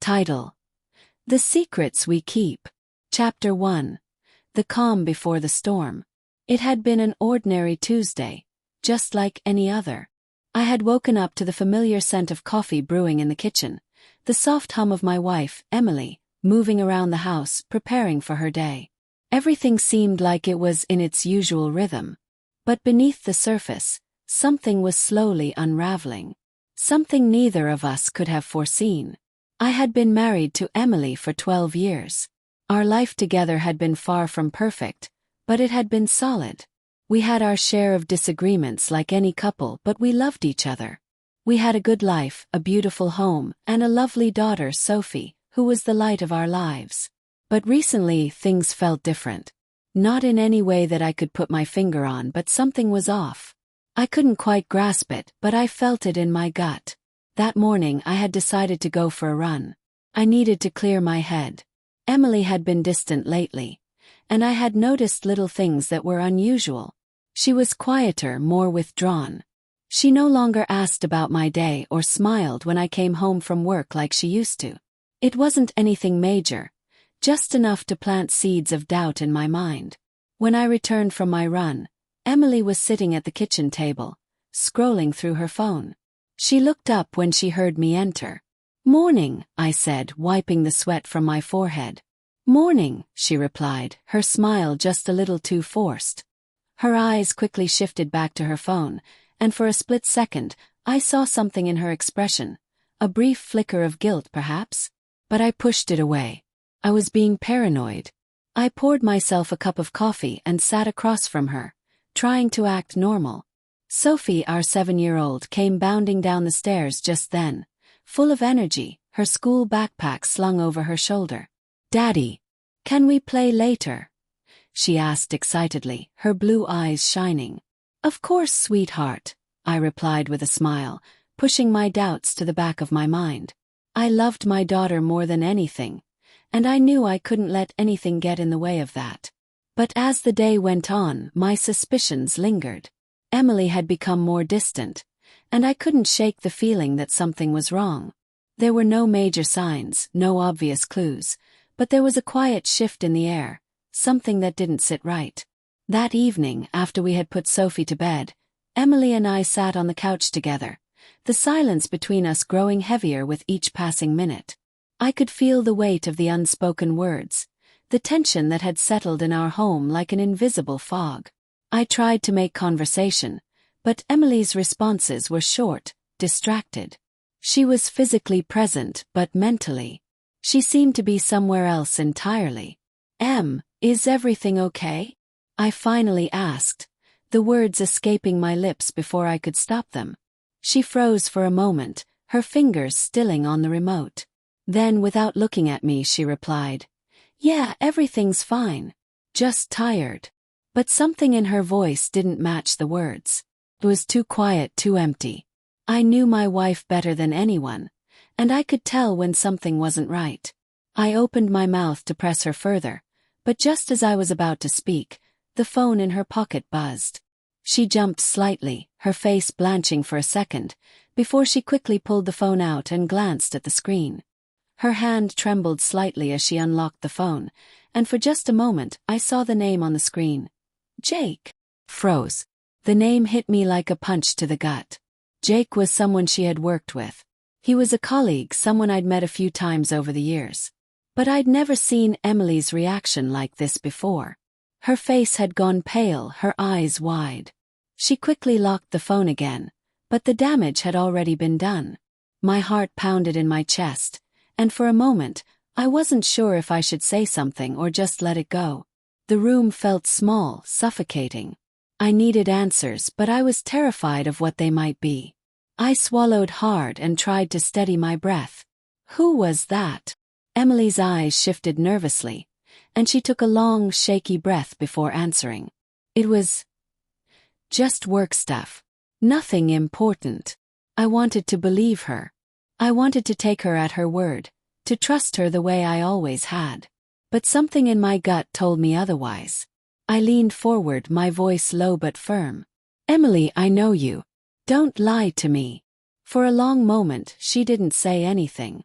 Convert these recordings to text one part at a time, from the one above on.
Title: The Secrets We Keep. Chapter 1. The Calm Before the Storm. It had been an ordinary Tuesday, just like any other. I had woken up to the familiar scent of coffee brewing in the kitchen, the soft hum of my wife, Emily, moving around the house, preparing for her day. Everything seemed like it was in its usual rhythm. But beneath the surface, something was slowly unraveling. Something neither of us could have foreseen. I had been married to Emily for 12 years. Our life together had been far from perfect, but it had been solid. We had our share of disagreements like any couple, but we loved each other. We had a good life, a beautiful home, and a lovely daughter, Sophie, who was the light of our lives. But recently things felt different. Not in any way that I could put my finger on, but something was off. I couldn't quite grasp it, but I felt it in my gut. That morning I had decided to go for a run. I needed to clear my head. Emily had been distant lately, and I had noticed little things that were unusual. She was quieter, more withdrawn. She no longer asked about my day or smiled when I came home from work like she used to. It wasn't anything major, just enough to plant seeds of doubt in my mind. When I returned from my run, Emily was sitting at the kitchen table, scrolling through her phone. She looked up when she heard me enter. "Morning," I said, wiping the sweat from my forehead. "Morning," she replied, her smile just a little too forced. Her eyes quickly shifted back to her phone, and for a split second, I saw something in her expression. A brief flicker of guilt, perhaps? But I pushed it away. I was being paranoid. I poured myself a cup of coffee and sat across from her, trying to act normal. Sophie, our 7-year-old, came bounding down the stairs just then, full of energy, her school backpack slung over her shoulder. "Daddy, can we play later?" she asked excitedly, her blue eyes shining. "Of course, sweetheart," I replied with a smile, pushing my doubts to the back of my mind. I loved my daughter more than anything, and I knew I couldn't let anything get in the way of that. But as the day went on, my suspicions lingered. Emily had become more distant, and I couldn't shake the feeling that something was wrong. There were no major signs, no obvious clues, but there was a quiet shift in the air, something that didn't sit right. That evening, after we had put Sophie to bed, Emily and I sat on the couch together, the silence between us growing heavier with each passing minute. I could feel the weight of the unspoken words, the tension that had settled in our home like an invisible fog. I tried to make conversation, but Emily's responses were short, distracted. She was physically present, but mentally, she seemed to be somewhere else entirely. Is everything okay?" I finally asked, the words escaping my lips before I could stop them. She froze for a moment, her fingers stilling on the remote. Then, without looking at me, she replied, "Yeah, everything's fine. Just tired." But something in her voice didn't match the words. It was too quiet, too empty. I knew my wife better than anyone, and I could tell when something wasn't right. I opened my mouth to press her further, but just as I was about to speak, the phone in her pocket buzzed. She jumped slightly, her face blanching for a second, before she quickly pulled the phone out and glanced at the screen. Her hand trembled slightly as she unlocked the phone, and for just a moment I saw the name on the screen. Jake. Froze. The name hit me like a punch to the gut. Jake was someone she had worked with. He was a colleague, someone I'd met a few times over the years. But I'd never seen Emily's reaction like this before. Her face had gone pale, her eyes wide. She quickly locked the phone again, but the damage had already been done. My heart pounded in my chest, and for a moment, I wasn't sure if I should say something or just let it go. The room felt small, suffocating. I needed answers, but I was terrified of what they might be. I swallowed hard and tried to steady my breath. "Who was that?" Emily's eyes shifted nervously, and she took a long, shaky breath before answering. "It was just work stuff. Nothing important." I wanted to believe her. I wanted to take her at her word, to trust her the way I always had. But something in my gut told me otherwise. I leaned forward, my voice low but firm. "Emily, I know you. Don't lie to me." For a long moment, she didn't say anything.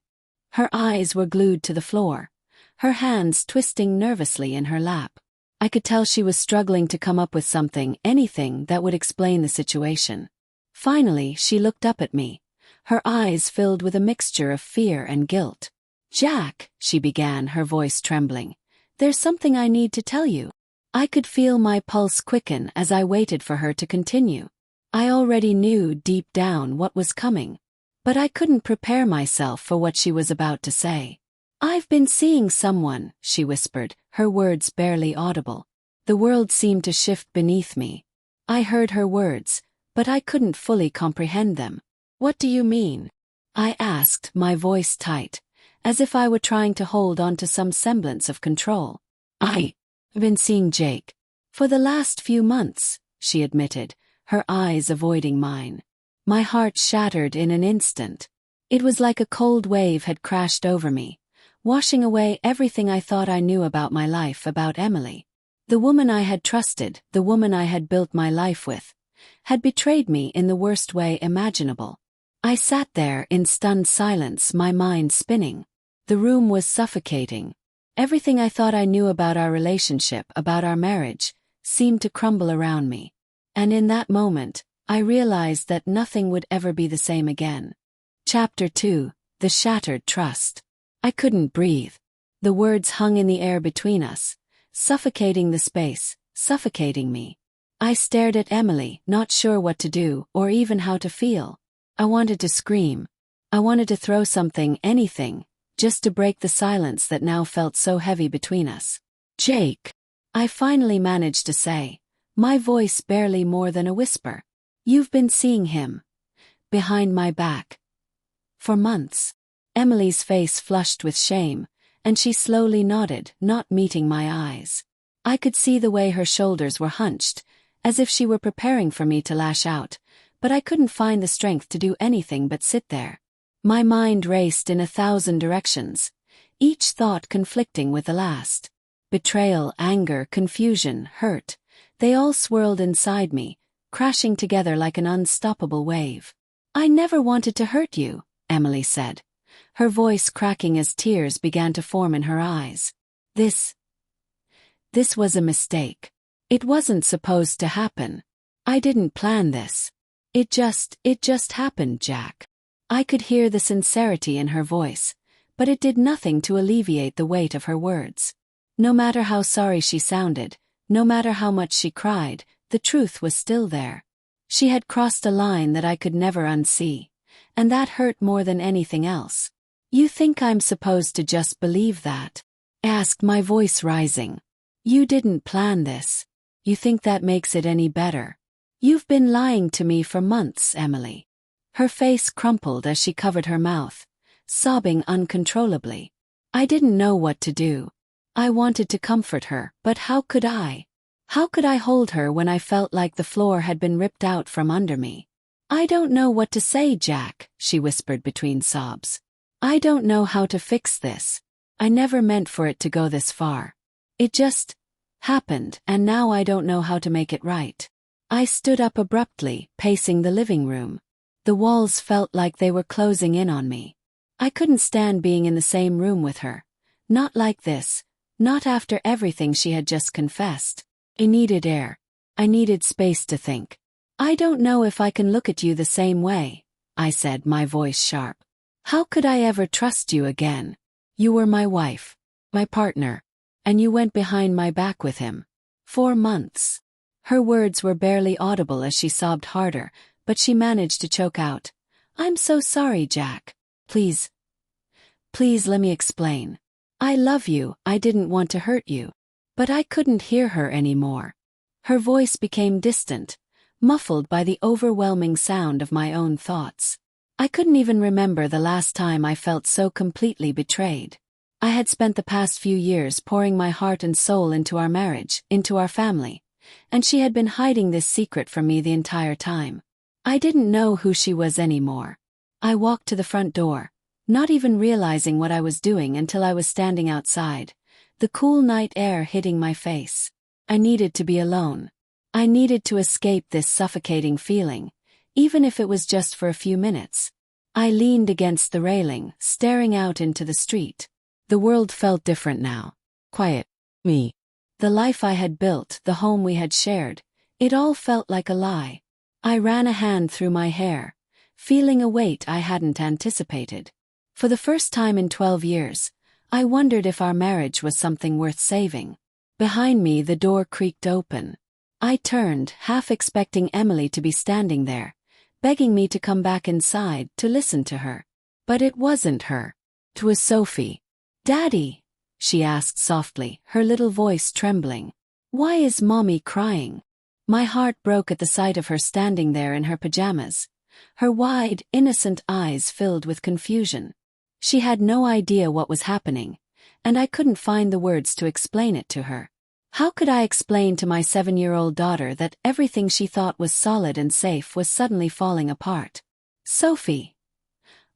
Her eyes were glued to the floor, her hands twisting nervously in her lap. I could tell she was struggling to come up with something, anything that would explain the situation. Finally, she looked up at me, her eyes filled with a mixture of fear and guilt. "Jack," she began, her voice trembling, "there's something I need to tell you." I could feel my pulse quicken as I waited for her to continue. I already knew deep down what was coming, but I couldn't prepare myself for what she was about to say. "I've been seeing someone," she whispered, her words barely audible. The world seemed to shift beneath me. I heard her words, but I couldn't fully comprehend them. "What do you mean?" I asked, my voice tight, as if I were trying to hold on to some semblance of control. "I've been seeing Jake for the last few months," she admitted, her eyes avoiding mine. My heart shattered in an instant. It was like a cold wave had crashed over me, washing away everything I thought I knew about my life, about Emily. The woman I had trusted, the woman I had built my life with, had betrayed me in the worst way imaginable. I sat there in stunned silence, my mind spinning. The room was suffocating. Everything I thought I knew about our relationship, about our marriage, seemed to crumble around me. And in that moment, I realized that nothing would ever be the same again. Chapter 2: The Shattered Trust. I couldn't breathe. The words hung in the air between us, suffocating the space, suffocating me. I stared at Emily, not sure what to do, or even how to feel. I wanted to scream. I wanted to throw something, anything, just to break the silence that now felt so heavy between us. "Jake," I finally managed to say, my voice barely more than a whisper. "You've been seeing him. Behind my back. For months." Emily's face flushed with shame, and she slowly nodded, not meeting my eyes. I could see the way her shoulders were hunched, as if she were preparing for me to lash out, but I couldn't find the strength to do anything but sit there. My mind raced in 1,000 directions, each thought conflicting with the last. Betrayal, anger, confusion, hurt, they all swirled inside me, crashing together like an unstoppable wave. "I never wanted to hurt you," Emily said, her voice cracking as tears began to form in her eyes. This was a mistake. It wasn't supposed to happen. I didn't plan this. It just happened, Jack." I could hear the sincerity in her voice, but it did nothing to alleviate the weight of her words. No matter how sorry she sounded, no matter how much she cried, the truth was still there. She had crossed a line that I could never unsee, and that hurt more than anything else. "You think I'm supposed to just believe that?" I asked, my voice rising. "You didn't plan this. You think that makes it any better? You've been lying to me for months, Emily." Her face crumpled as she covered her mouth, sobbing uncontrollably. I didn't know what to do. I wanted to comfort her, but how could I? How could I hold her when I felt like the floor had been ripped out from under me? "I don't know what to say, Jack," she whispered between sobs. "I don't know how to fix this. I never meant for it to go this far. It just happened, and now I don't know how to make it right." I stood up abruptly, pacing the living room. The walls felt like they were closing in on me. I couldn't stand being in the same room with her. Not like this, not after everything she had just confessed. I needed air. I needed space to think. "I don't know if I can look at you the same way," I said, my voice sharp. "How could I ever trust you again? You were my wife, my partner, and you went behind my back with him. 4 months. Her words were barely audible as she sobbed harder, but she managed to choke out, "I'm so sorry, Jack. Please let me explain. I love you, I didn't want to hurt you." But I couldn't hear her anymore. Her voice became distant, muffled by the overwhelming sound of my own thoughts. I couldn't even remember the last time I felt so completely betrayed. I had spent the past few years pouring my heart and soul into our marriage, into our family, and she had been hiding this secret from me the entire time. I didn't know who she was anymore. I walked to the front door, not even realizing what I was doing until I was standing outside, the cool night air hitting my face. I needed to be alone. I needed to escape this suffocating feeling, even if it was just for a few minutes. I leaned against the railing, staring out into the street. The world felt different now. Quiet. Me. The life I had built, the home we had shared, it all felt like a lie. I ran a hand through my hair, feeling a weight I hadn't anticipated. For the first time in 12 years, I wondered if our marriage was something worth saving. Behind me, the door creaked open. I turned, half expecting Emily to be standing there, begging me to come back inside to listen to her. But it wasn't her. It was Sophie. "Daddy," she asked softly, her little voice trembling. "Why is Mommy crying?" My heart broke at the sight of her standing there in her pajamas, her wide, innocent eyes filled with confusion. She had no idea what was happening, and I couldn't find the words to explain it to her. How could I explain to my 7-year-old daughter that everything she thought was solid and safe was suddenly falling apart? "Sophie."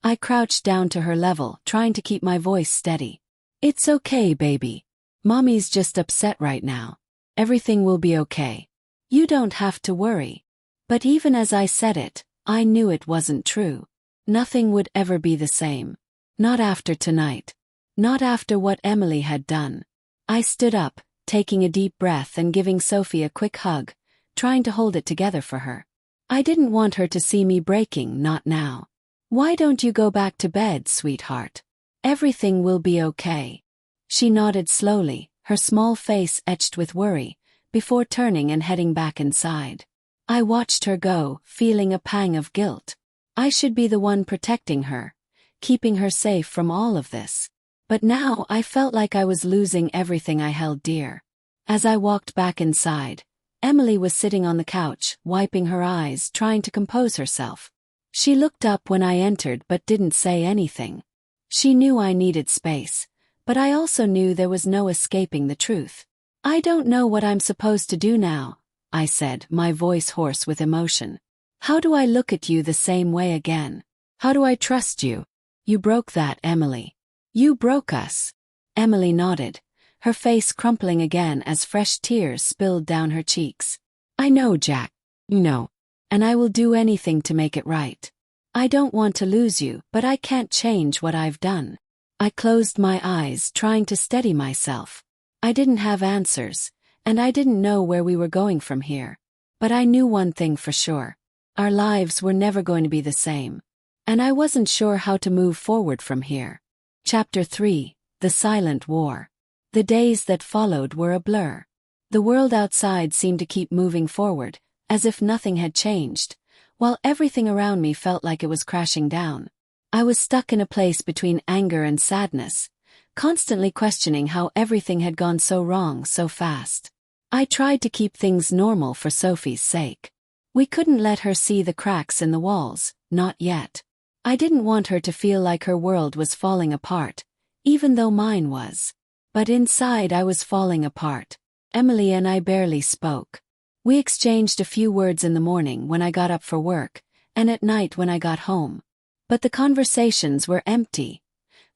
I crouched down to her level, trying to keep my voice steady. "It's okay, baby. Mommy's just upset right now. Everything will be okay. You don't have to worry." But even as I said it, I knew it wasn't true. Nothing would ever be the same. Not after tonight. Not after what Emily had done. I stood up, taking a deep breath and giving Sophie a quick hug, trying to hold it together for her. I didn't want her to see me breaking, not now. "Why don't you go back to bed, sweetheart? Everything will be okay." She nodded slowly, her small face etched with worry, before turning and heading back inside. I watched her go, feeling a pang of guilt. I should be the one protecting her, keeping her safe from all of this. But now I felt like I was losing everything I held dear. As I walked back inside, Emily was sitting on the couch, wiping her eyes, trying to compose herself. She looked up when I entered but didn't say anything. She knew I needed space, but I also knew there was no escaping the truth. "I don't know what I'm supposed to do now," I said, my voice hoarse with emotion. "How do I look at you the same way again? How do I trust you? You broke that, Emily. You broke us." Emily nodded, her face crumpling again as fresh tears spilled down her cheeks. "I know, Jack. You know. And I will do anything to make it right. I don't want to lose you, but I can't change what I've done." I closed my eyes, trying to steady myself. I didn't have answers, and I didn't know where we were going from here. But I knew one thing for sure. Our lives were never going to be the same. And I wasn't sure how to move forward from here. Chapter 3: The Silent War. The days that followed were a blur. The world outside seemed to keep moving forward, as if nothing had changed, while everything around me felt like it was crashing down. I was stuck in a place between anger and sadness, constantly questioning how everything had gone so wrong so fast. I tried to keep things normal for Sophie's sake. We couldn't let her see the cracks in the walls, not yet. I didn't want her to feel like her world was falling apart, even though mine was. But inside I was falling apart. Emily and I barely spoke. We exchanged a few words in the morning when I got up for work, and at night when I got home. But the conversations were empty,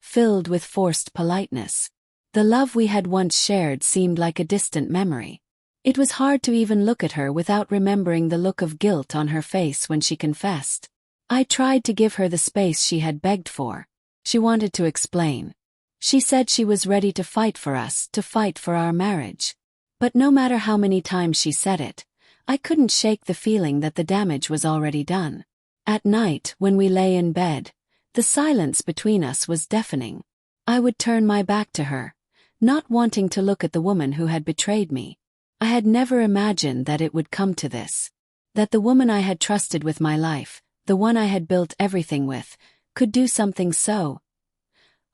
filled with forced politeness. The love we had once shared seemed like a distant memory. It was hard to even look at her without remembering the look of guilt on her face when she confessed. I tried to give her the space she had begged for. She wanted to explain. She said she was ready to fight for us, to fight for our marriage. But no matter how many times she said it, I couldn't shake the feeling that the damage was already done. At night, when we lay in bed, the silence between us was deafening. I would turn my back to her, not wanting to look at the woman who had betrayed me. I had never imagined that it would come to this. That the woman I had trusted with my life, the one I had built everything with, could do something so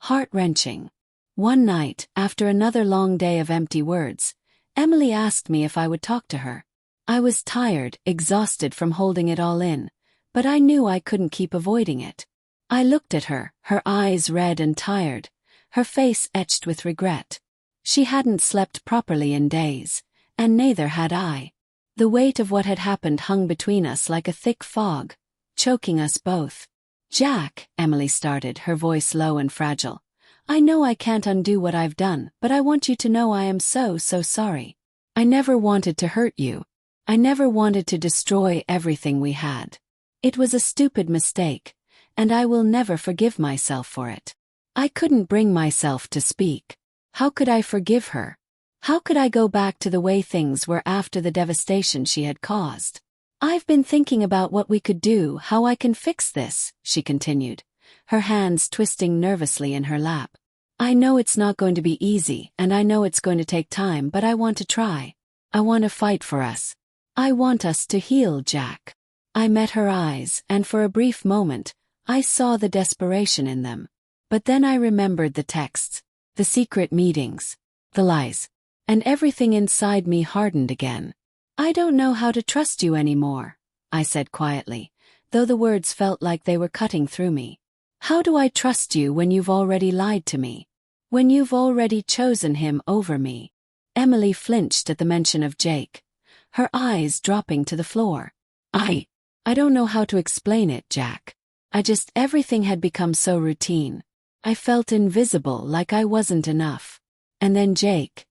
heart-wrenching. One night, after another long day of empty words, Emily asked me if I would talk to her. I was tired, exhausted from holding it all in, but I knew I couldn't keep avoiding it. I looked at her, her eyes red and tired, her face etched with regret. She hadn't slept properly in days, and neither had I. The weight of what had happened hung between us like a thick fog, choking us both. "Jack," Emily started, her voice low and fragile. "I know I can't undo what I've done, but I want you to know I am so sorry. I never wanted to hurt you. I never wanted to destroy everything we had. It was a stupid mistake, and I will never forgive myself for it. I couldn't bring myself to speak. How could I forgive her? How could I go back to the way things were after the devastation she had caused? I've been thinking about what we could do, how I can fix this, she continued, her hands twisting nervously in her lap. I know it's not going to be easy, and I know it's going to take time, but I want to try. I want to fight for us. I want us to heal, Jack. I met her eyes, and for a brief moment, I saw the desperation in them. But then I remembered the texts, the secret meetings, the lies, and everything inside me hardened again. I don't know how to trust you anymore, I said quietly, though the words felt like they were cutting through me. How do I trust you when you've already lied to me? When you've already chosen him over me? Emily flinched at the mention of Jake, her eyes dropping to the floor. I don't know how to explain it, Jack. Everything had become so routine. I felt invisible, like I wasn't enough. And then Jake.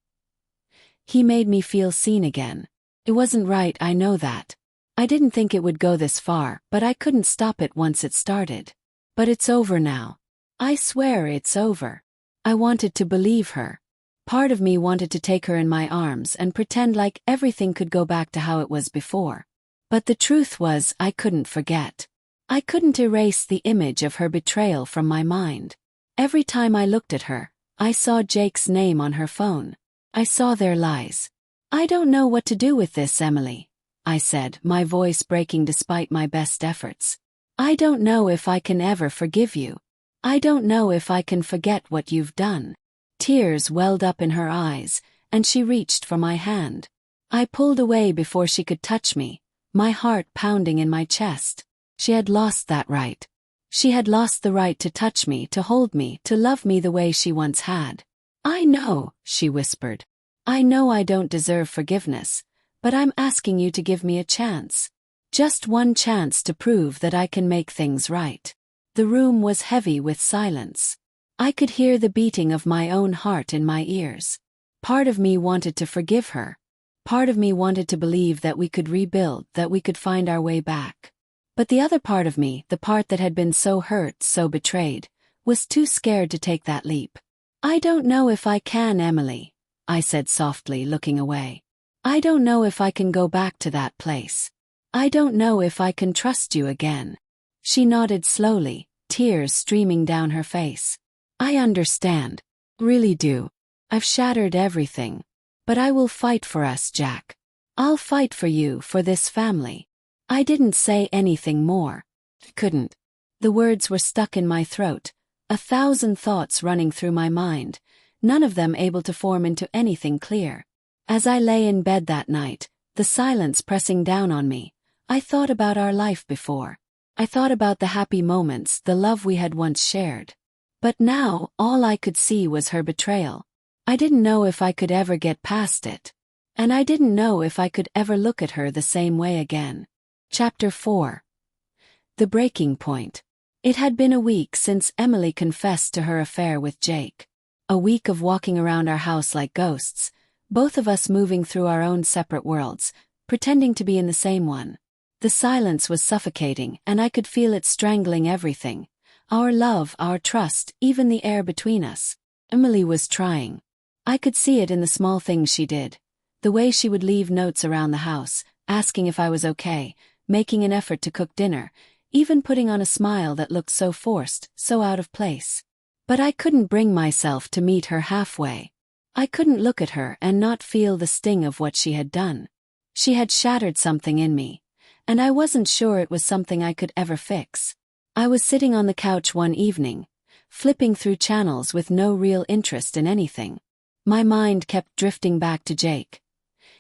He made me feel seen again. It wasn't right, I know that. I didn't think it would go this far, but I couldn't stop it once it started. But it's over now. I swear it's over. I wanted to believe her. Part of me wanted to take her in my arms and pretend like everything could go back to how it was before. But the truth was, I couldn't forget. I couldn't erase the image of her betrayal from my mind. Every time I looked at her, I saw Jake's name on her phone. I saw their lies. I don't know what to do with this, Emily, I said, my voice breaking despite my best efforts. I don't know if I can ever forgive you. I don't know if I can forget what you've done. Tears welled up in her eyes, and she reached for my hand. I pulled away before she could touch me, my heart pounding in my chest. She had lost that right. She had lost the right to touch me, to hold me, to love me the way she once had. I know, she whispered. I know I don't deserve forgiveness, but I'm asking you to give me a chance. Just one chance to prove that I can make things right. The room was heavy with silence. I could hear the beating of my own heart in my ears. Part of me wanted to forgive her. Part of me wanted to believe that we could rebuild, that we could find our way back. But the other part of me, the part that had been so hurt, so betrayed, was too scared to take that leap. I don't know if I can, Emily, I said softly, looking away. I don't know if I can go back to that place. I don't know if I can trust you again. She nodded slowly, tears streaming down her face. I understand. Really do. I've shattered everything. But I will fight for us, Jack. I'll fight for you, for this family. I didn't say anything more. Couldn't. The words were stuck in my throat, 1,000 thoughts running through my mind, none of them able to form into anything clear. As I lay in bed that night, the silence pressing down on me, I thought about our life before. I thought about the happy moments, the love we had once shared. But now, all I could see was her betrayal. I didn't know if I could ever get past it. And I didn't know if I could ever look at her the same way again. Chapter 4. The Breaking Point. It had been a week since Emily confessed to her affair with Jake. A week of walking around our house like ghosts, both of us moving through our own separate worlds, pretending to be in the same one. The silence was suffocating, and I could feel it strangling everything. Our love, our trust, even the air between us. Emily was trying. I could see it in the small things she did. The way she would leave notes around the house, asking if I was okay, making an effort to cook dinner, even putting on a smile that looked so forced, so out of place. But I couldn't bring myself to meet her halfway. I couldn't look at her and not feel the sting of what she had done. She had shattered something in me, and I wasn't sure it was something I could ever fix. I was sitting on the couch one evening, flipping through channels with no real interest in anything. My mind kept drifting back to Jake.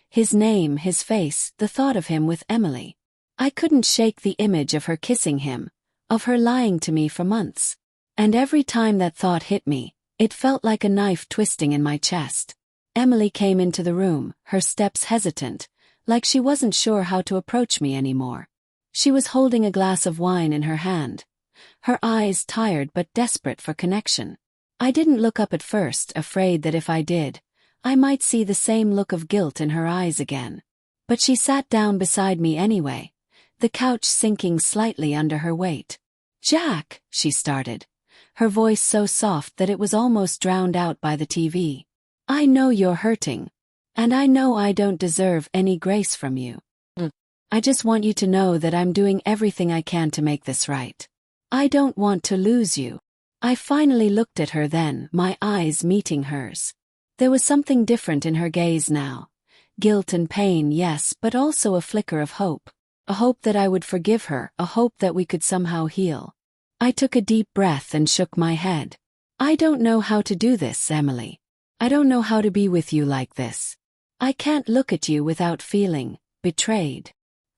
His name, his face, the thought of him with Emily. I couldn't shake the image of her kissing him, of her lying to me for months. And every time that thought hit me, it felt like a knife twisting in my chest. Emily came into the room, her steps hesitant, like she wasn't sure how to approach me anymore. She was holding a glass of wine in her hand, her eyes tired but desperate for connection. I didn't look up at first, afraid that if I did, I might see the same look of guilt in her eyes again. But she sat down beside me anyway, the couch sinking slightly under her weight. Jack, she started, her voice so soft that it was almost drowned out by the TV. I know you're hurting. And I know I don't deserve any grace from you. I just want you to know that I'm doing everything I can to make this right. I don't want to lose you. I finally looked at her then, my eyes meeting hers. There was something different in her gaze now. Guilt and pain, yes, but also a flicker of hope. A hope that I would forgive her, a hope that we could somehow heal. I took a deep breath and shook my head. I don't know how to do this, Emily. I don't know how to be with you like this. I can't look at you without feeling betrayed.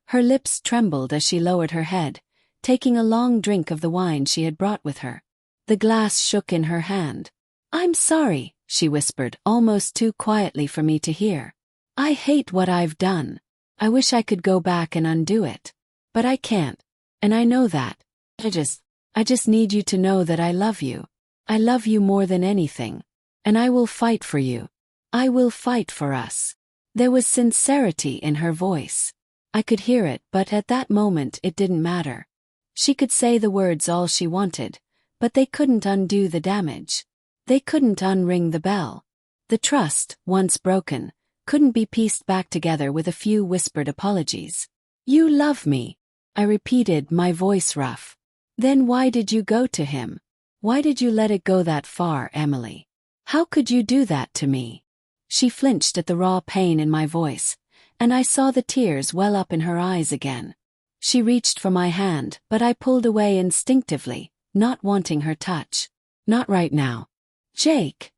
Her lips trembled as she lowered her head, taking a long drink of the wine she had brought with her. The glass shook in her hand. I'm sorry, she whispered, almost too quietly for me to hear. I hate what I've done. I wish I could go back and undo it. But I can't. And I know that. I just need you to know that I love you. I love you more than anything. And I will fight for you. I will fight for us. There was sincerity in her voice. I could hear it, but at that moment it didn't matter. She could say the words all she wanted, but they couldn't undo the damage. They couldn't unring the bell. The trust, once broken, couldn't be pieced back together with a few whispered apologies. You love me, I repeated, my voice rough. Then why did you go to him? Why did you let it go that far, Emily? How could you do that to me? She flinched at the raw pain in my voice, and I saw the tears well up in her eyes again. She reached for my hand, but I pulled away instinctively, not wanting her touch. Not right now. Jake.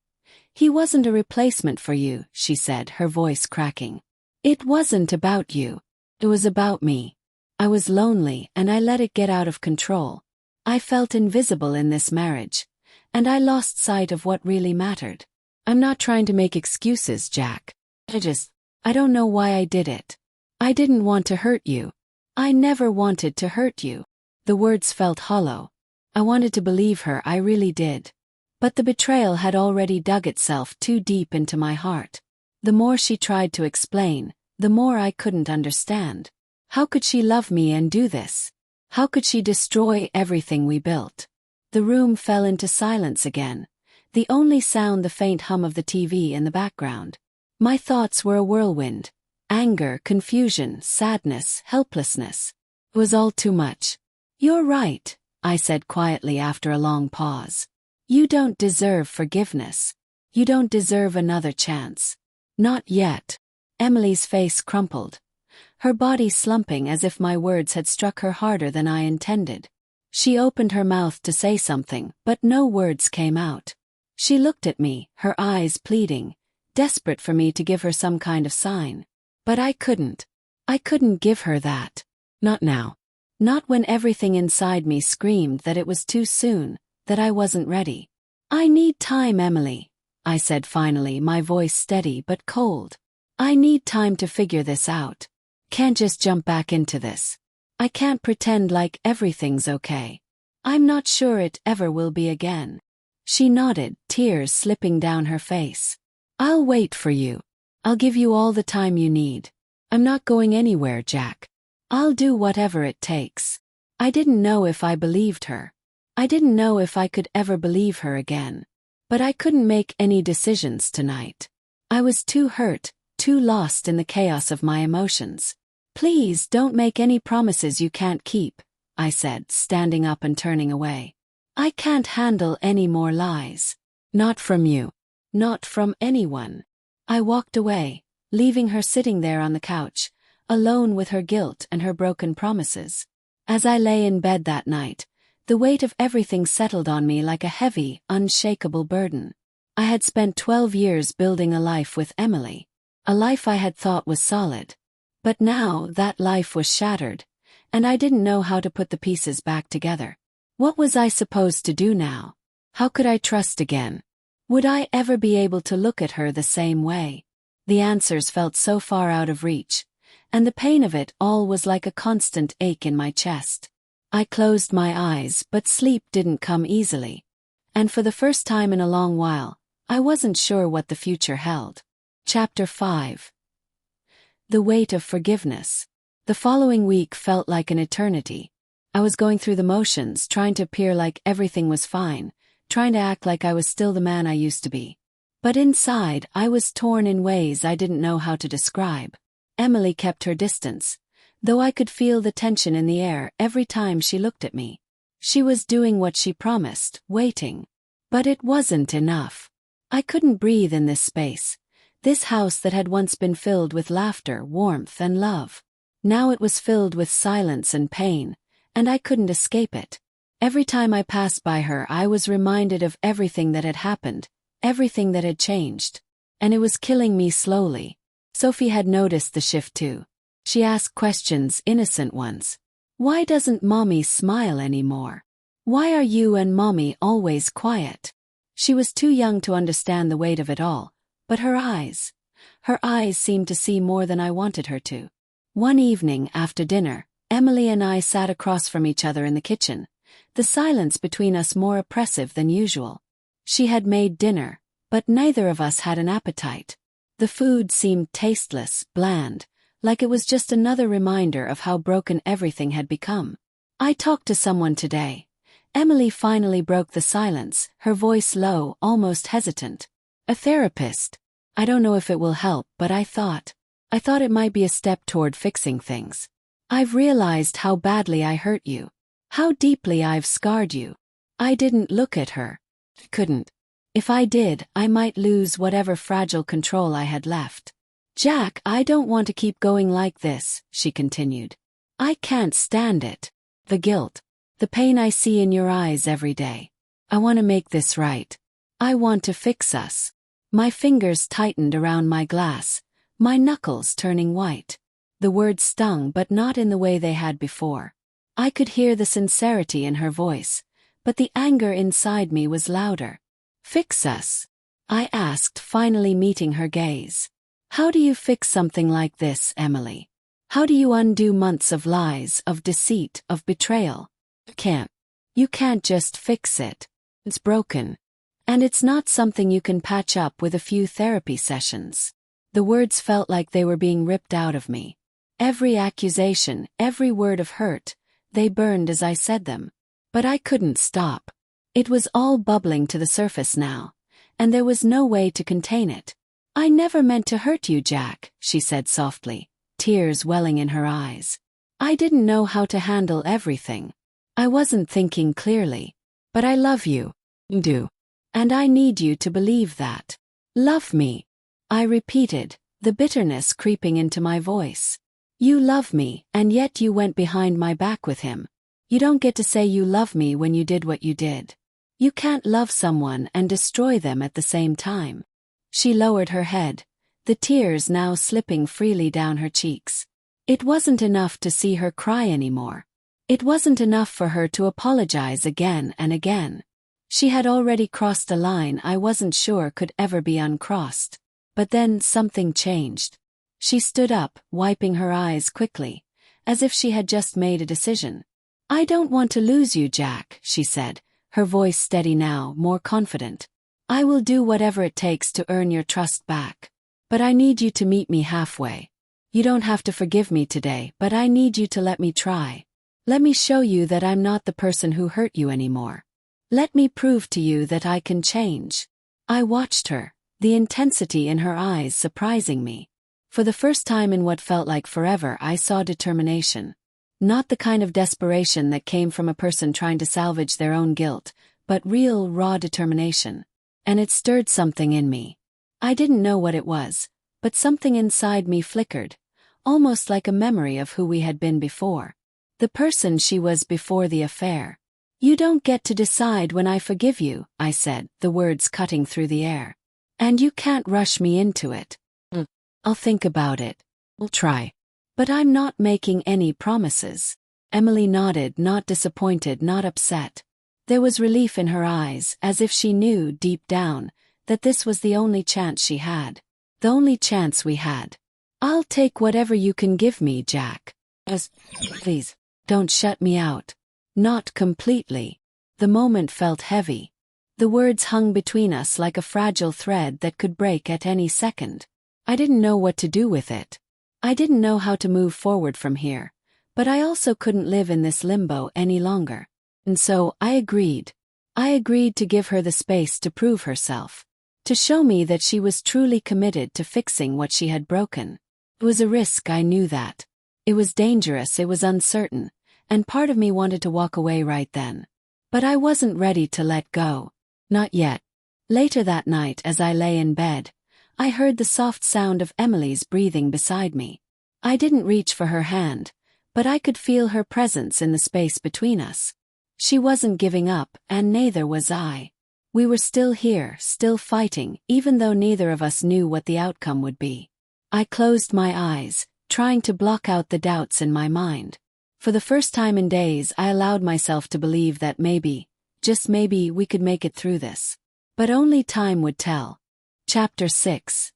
He wasn't a replacement for you, she said, her voice cracking. It wasn't about you. It was about me. I was lonely and I let it get out of control. I felt invisible in this marriage, and I lost sight of what really mattered. I'm not trying to make excuses, Jack. I don't know why I did it. I didn't want to hurt you. I never wanted to hurt you. The words felt hollow. I wanted to believe her, I really did. But the betrayal had already dug itself too deep into my heart. The more she tried to explain, the more I couldn't understand. How could she love me and do this? How could she destroy everything we built? The room fell into silence again, the only sound the faint hum of the TV in the background. My thoughts were a whirlwind. Anger, confusion, sadness, helplessness. It was all too much. You're right, I said quietly after a long pause. You don't deserve forgiveness. You don't deserve another chance. Not yet. Emily's face crumpled, her body slumping as if my words had struck her harder than I intended. She opened her mouth to say something, but no words came out. She looked at me, her eyes pleading, desperate for me to give her some kind of sign. But I couldn't. I couldn't give her that. Not now. Not when everything inside me screamed that it was too soon, that I wasn't ready. I need time, Emily, I said finally, my voice steady but cold. I need time to figure this out. Can't just jump back into this. I can't pretend like everything's okay. I'm not sure it ever will be again. She nodded, tears slipping down her face. I'll wait for you. I'll give you all the time you need. I'm not going anywhere, Jack. I'll do whatever it takes. I didn't know if I believed her. I didn't know if I could ever believe her again. But I couldn't make any decisions tonight. I was too hurt, too lost in the chaos of my emotions. Please don't make any promises you can't keep, I said, standing up and turning away. I can't handle any more lies. Not from you. Not from anyone. I walked away, leaving her sitting there on the couch, alone with her guilt and her broken promises. As I lay in bed that night, the weight of everything settled on me like a heavy, unshakable burden. I had spent 12 years building a life with Emily, a life I had thought was solid. But now that life was shattered, and I didn't know how to put the pieces back together. What was I supposed to do now? How could I trust again? Would I ever be able to look at her the same way? The answers felt so far out of reach, and the pain of it all was like a constant ache in my chest. I closed my eyes, but sleep didn't come easily. And for the first time in a long while, I wasn't sure what the future held. Chapter 5. The weight of forgiveness. The following week felt like an eternity. I was going through the motions, trying to appear like everything was fine, trying to act like I was still the man I used to be. But inside, I was torn in ways I didn't know how to describe. Emily kept her distance, though I could feel the tension in the air every time she looked at me. She was doing what she promised, waiting. But it wasn't enough. I couldn't breathe in this space. This house that had once been filled with laughter, warmth, and love. Now it was filled with silence and pain, and I couldn't escape it. Every time I passed by her, I was reminded of everything that had happened, everything that had changed. And it was killing me slowly. Sophie had noticed the shift too. She asked questions, innocent ones. Why doesn't Mommy smile anymore? Why are you and Mommy always quiet? She was too young to understand the weight of it all, but her eyes seemed to see more than I wanted her to. One evening after dinner, Emily and I sat across from each other in the kitchen, the silence between us more oppressive than usual. She had made dinner, but neither of us had an appetite. The food seemed tasteless, bland, like it was just another reminder of how broken everything had become. I talked to someone today. Emily finally broke the silence, her voice low, almost hesitant. A therapist. I don't know if it will help, but I thought it might be a step toward fixing things. I've realized how badly I hurt you. How deeply I've scarred you. I didn't look at her. Couldn't. If I did, I might lose whatever fragile control I had left. Jack, I don't want to keep going like this, she continued. I can't stand it. The guilt. The pain I see in your eyes every day. I want to make this right. I want to fix us. My fingers tightened around my glass, my knuckles turning white. The words stung, but not in the way they had before. I could hear the sincerity in her voice, but the anger inside me was louder. Fix us? I asked, finally meeting her gaze. How do you fix something like this, Emily? How do you undo months of lies, of deceit, of betrayal? You can't just fix it. It's broken. And it's not something you can patch up with a few therapy sessions. The words felt like they were being ripped out of me. Every accusation, every word of hurt, they burned as I said them. But I couldn't stop. It was all bubbling to the surface now, and there was no way to contain it. I never meant to hurt you, Jack, she said softly, tears welling in her eyes. I didn't know how to handle everything. I wasn't thinking clearly. But I love you. Do. And I need you to believe that. Love me. I repeated, the bitterness creeping into my voice. You love me, and yet you went behind my back with him. You don't get to say you love me when you did what you did. You can't love someone and destroy them at the same time. She lowered her head, the tears now slipping freely down her cheeks. It wasn't enough to see her cry anymore. It wasn't enough for her to apologize again and again. She had already crossed a line I wasn't sure could ever be uncrossed. But then something changed. She stood up, wiping her eyes quickly, as if she had just made a decision. I don't want to lose you, Jack, she said, her voice steady now, more confident. I will do whatever it takes to earn your trust back. But I need you to meet me halfway. You don't have to forgive me today, but I need you to let me try. Let me show you that I'm not the person who hurt you anymore. Let me prove to you that I can change. I watched her, the intensity in her eyes surprising me. For the first time in what felt like forever, I saw determination. Not the kind of desperation that came from a person trying to salvage their own guilt, but real, raw determination. And it stirred something in me. I didn't know what it was, but something inside me flickered, almost like a memory of who we had been before. The person she was before the affair. You don't get to decide when I forgive you, I said, the words cutting through the air. And you can't rush me into it. I'll think about it. We'll try. But I'm not making any promises. Emily nodded, not disappointed, not upset. There was relief in her eyes, as if she knew, deep down, that this was the only chance she had. The only chance we had. I'll take whatever you can give me, Jack. Please, don't shut me out. Not completely. The moment felt heavy. The words hung between us like a fragile thread that could break at any second. I didn't know what to do with it. I didn't know how to move forward from here, But I also couldn't live in this limbo any longer. And so, I agreed. I agreed to give her the space to prove herself. To show me that she was truly committed to fixing what she had broken. It was a risk, I knew that. It was dangerous, it was uncertain, and part of me wanted to walk away right then. But I wasn't ready to let go. Not yet. Later that night, as I lay in bed, I heard the soft sound of Emily's breathing beside me. I didn't reach for her hand, but I could feel her presence in the space between us. She wasn't giving up, and neither was I. We were still here, still fighting, even though neither of us knew what the outcome would be. I closed my eyes, trying to block out the doubts in my mind. For the first time in days, I allowed myself to believe that maybe, just maybe, we could make it through this. But only time would tell. Chapter 6.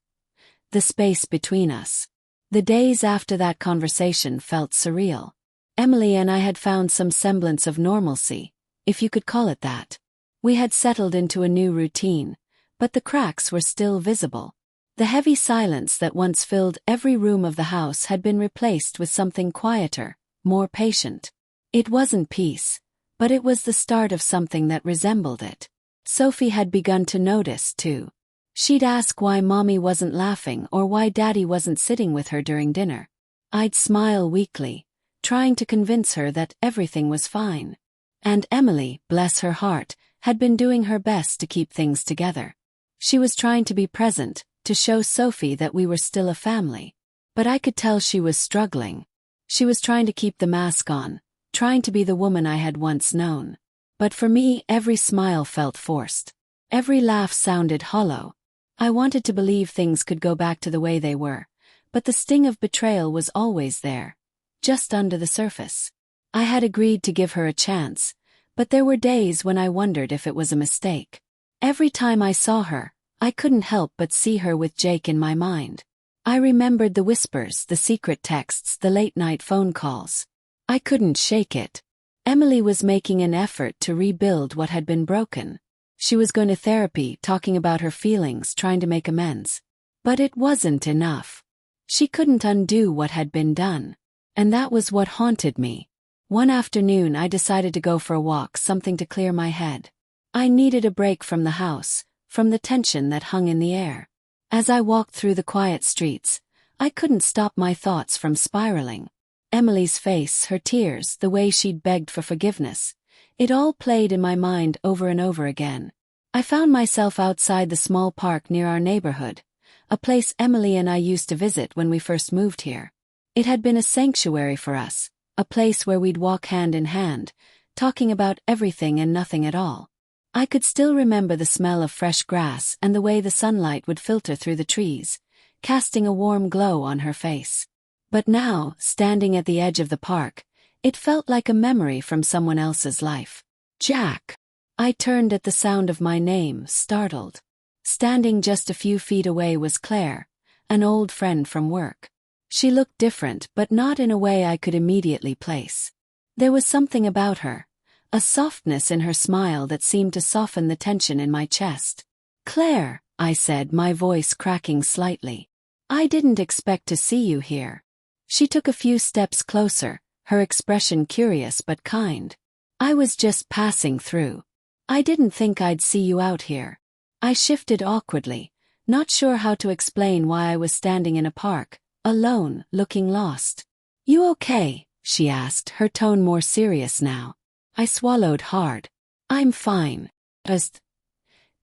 The space between us. The days after that conversation felt surreal. Emily and I had found some semblance of normalcy, if you could call it that. We had settled into a new routine, but the cracks were still visible. The heavy silence that once filled every room of the house had been replaced with something quieter, more patient. It wasn't peace, but it was the start of something that resembled it. Sophie had begun to notice, too. She'd ask why Mommy wasn't laughing or why Daddy wasn't sitting with her during dinner. I'd smile weakly, trying to convince her that everything was fine. And Emily, bless her heart, had been doing her best to keep things together. She was trying to be present, to show Sophie that we were still a family. But I could tell she was struggling. She was trying to keep the mask on, trying to be the woman I had once known. But for me, every smile felt forced. Every laugh sounded hollow. I wanted to believe things could go back to the way they were, but the sting of betrayal was always there, just under the surface. I had agreed to give her a chance, but there were days when I wondered if it was a mistake. Every time I saw her, I couldn't help but see her with Jake in my mind. I remembered the whispers, the secret texts, the late-night phone calls. I couldn't shake it. Emily was making an effort to rebuild what had been broken. She was going to therapy, talking about her feelings, trying to make amends. But it wasn't enough. She couldn't undo what had been done. And that was what haunted me. One afternoon I decided to go for a walk, something to clear my head. I needed a break from the house, from the tension that hung in the air. As I walked through the quiet streets, I couldn't stop my thoughts from spiraling. Emily's face, her tears, the way she'd begged for forgiveness. It all played in my mind over and over again. I found myself outside the small park near our neighborhood, a place Emily and I used to visit when we first moved here. It had been a sanctuary for us, a place where we'd walk hand in hand, talking about everything and nothing at all. I could still remember the smell of fresh grass and the way the sunlight would filter through the trees, casting a warm glow on her face. But now, standing at the edge of the park, it felt like a memory from someone else's life. Jack! I turned at the sound of my name, startled. Standing just a few feet away was Claire, an old friend from work. She looked different, but not in a way I could immediately place. There was something about her, a softness in her smile that seemed to soften the tension in my chest. "Claire," I said, my voice cracking slightly. "I didn't expect to see you here." She took a few steps closer, her expression curious but kind. "I was just passing through. I didn't think I'd see you out here." I shifted awkwardly, not sure how to explain why I was standing in a park, alone, looking lost. "You okay?" she asked, her tone more serious now. I swallowed hard. "I'm fine. Just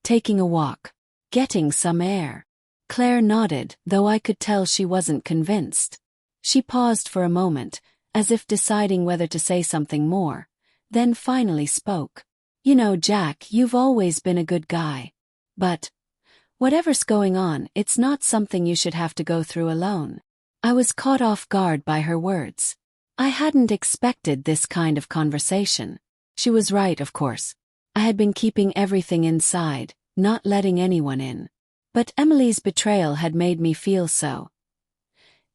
taking a walk. Getting some air." Claire nodded, though I could tell she wasn't convinced. She paused for a moment, as if deciding whether to say something more, then finally spoke. "You know, Jack, you've always been a good guy. But whatever's going on, it's not something you should have to go through alone." I was caught off guard by her words. I hadn't expected this kind of conversation. She was right, of course. I had been keeping everything inside, not letting anyone in. But Emily's betrayal had made me feel so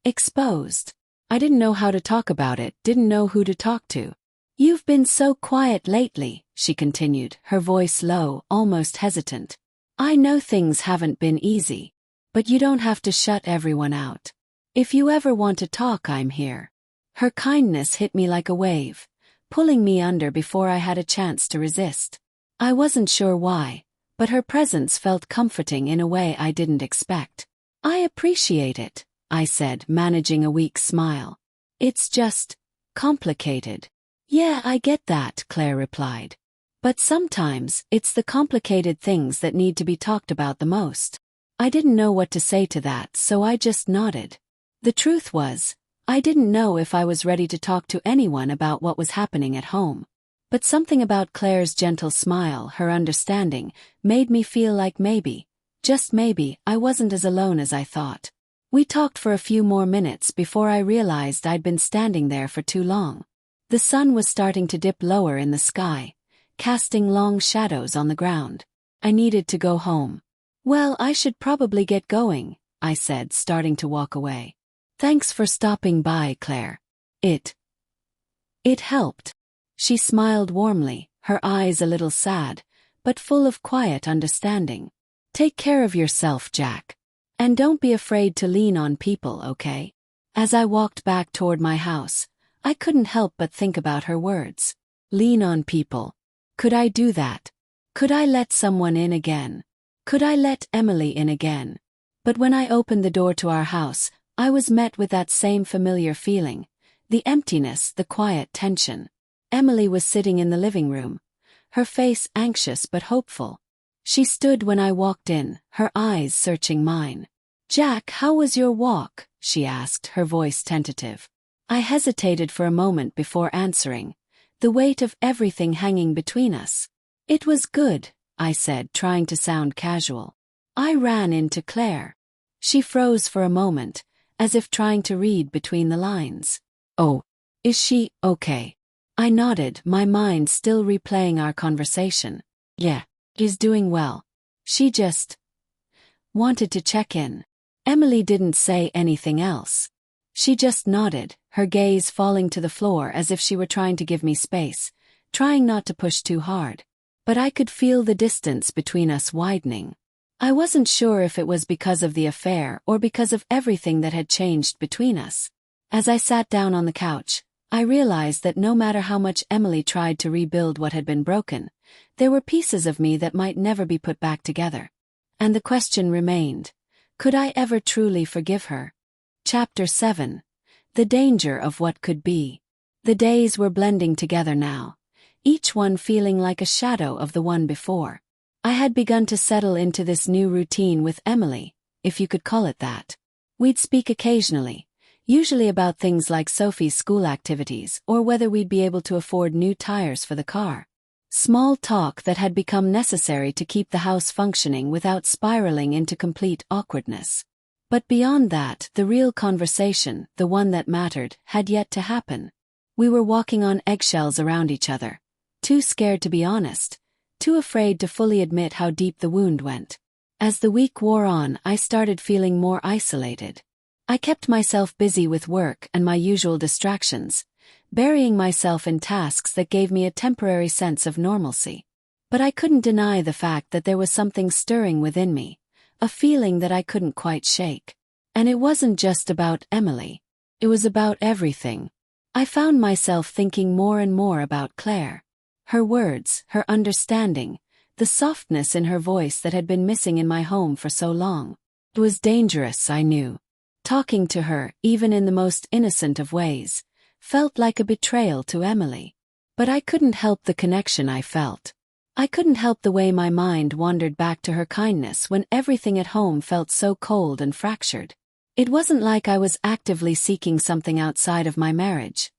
exposed. I didn't know how to talk about it, didn't know who to talk to. "You've been so quiet lately," she continued, her voice low, almost hesitant. "I know things haven't been easy, but you don't have to shut everyone out. If you ever want to talk, I'm here." Her kindness hit me like a wave, pulling me under before I had a chance to resist. I wasn't sure why, but her presence felt comforting in a way I didn't expect. I appreciate it, I said, managing a weak smile. It's just complicated. Yeah, I get that, Claire replied. But sometimes, it's the complicated things that need to be talked about the most. I didn't know what to say to that, so I just nodded. The truth was, I didn't know if I was ready to talk to anyone about what was happening at home. But something about Claire's gentle smile, her understanding, made me feel like maybe, just maybe, I wasn't as alone as I thought. We talked for a few more minutes before I realized I'd been standing there for too long. The sun was starting to dip lower in the sky, casting long shadows on the ground. I needed to go home. Well, I should probably get going, I said, starting to walk away. Thanks for stopping by, Claire. It helped. She smiled warmly, her eyes a little sad, but full of quiet understanding. Take care of yourself, Jack. And don't be afraid to lean on people, okay? As I walked back toward my house, I couldn't help but think about her words. Lean on people. Could I do that? Could I let someone in again? Could I let Emily in again? But when I opened the door to our house, I was met with that same familiar feeling, the emptiness, the quiet tension. Emily was sitting in the living room, her face anxious but hopeful. She stood when I walked in, her eyes searching mine. Jack, how was your walk? She asked, her voice tentative. I hesitated for a moment before answering, the weight of everything hanging between us. It was good, I said, trying to sound casual. I ran into Claire. She froze for a moment, as if trying to read between the lines. Oh, is she okay? I nodded, my mind still replaying our conversation. Yeah, she's doing well. She just wanted to check in. Emily didn't say anything else. She just nodded, her gaze falling to the floor as if she were trying to give me space, trying not to push too hard. But I could feel the distance between us widening. I wasn't sure if it was because of the affair or because of everything that had changed between us. As I sat down on the couch, I realized that no matter how much Emily tried to rebuild what had been broken, there were pieces of me that might never be put back together. And the question remained, could I ever truly forgive her? Chapter 7. The danger of what could be. The days were blending together now, each one feeling like a shadow of the one before. I had begun to settle into this new routine with Emily, if you could call it that. We'd speak occasionally, usually about things like Sophie's school activities or whether we'd be able to afford new tires for the car. Small talk that had become necessary to keep the house functioning without spiraling into complete awkwardness. But beyond that, the real conversation, the one that mattered, had yet to happen. We were walking on eggshells around each other, too scared to be honest, too afraid to fully admit how deep the wound went. As the week wore on, I started feeling more isolated. I kept myself busy with work and my usual distractions, burying myself in tasks that gave me a temporary sense of normalcy. But I couldn't deny the fact that there was something stirring within me, a feeling that I couldn't quite shake. And it wasn't just about Emily. It was about everything. I found myself thinking more and more about Claire. Her words, her understanding, the softness in her voice that had been missing in my home for so long. It was dangerous, I knew. Talking to her, even in the most innocent of ways, felt like a betrayal to Emily. But I couldn't help the connection I felt. I couldn't help the way my mind wandered back to her kindness when everything at home felt so cold and fractured. It wasn't like I was actively seeking something outside of my marriage.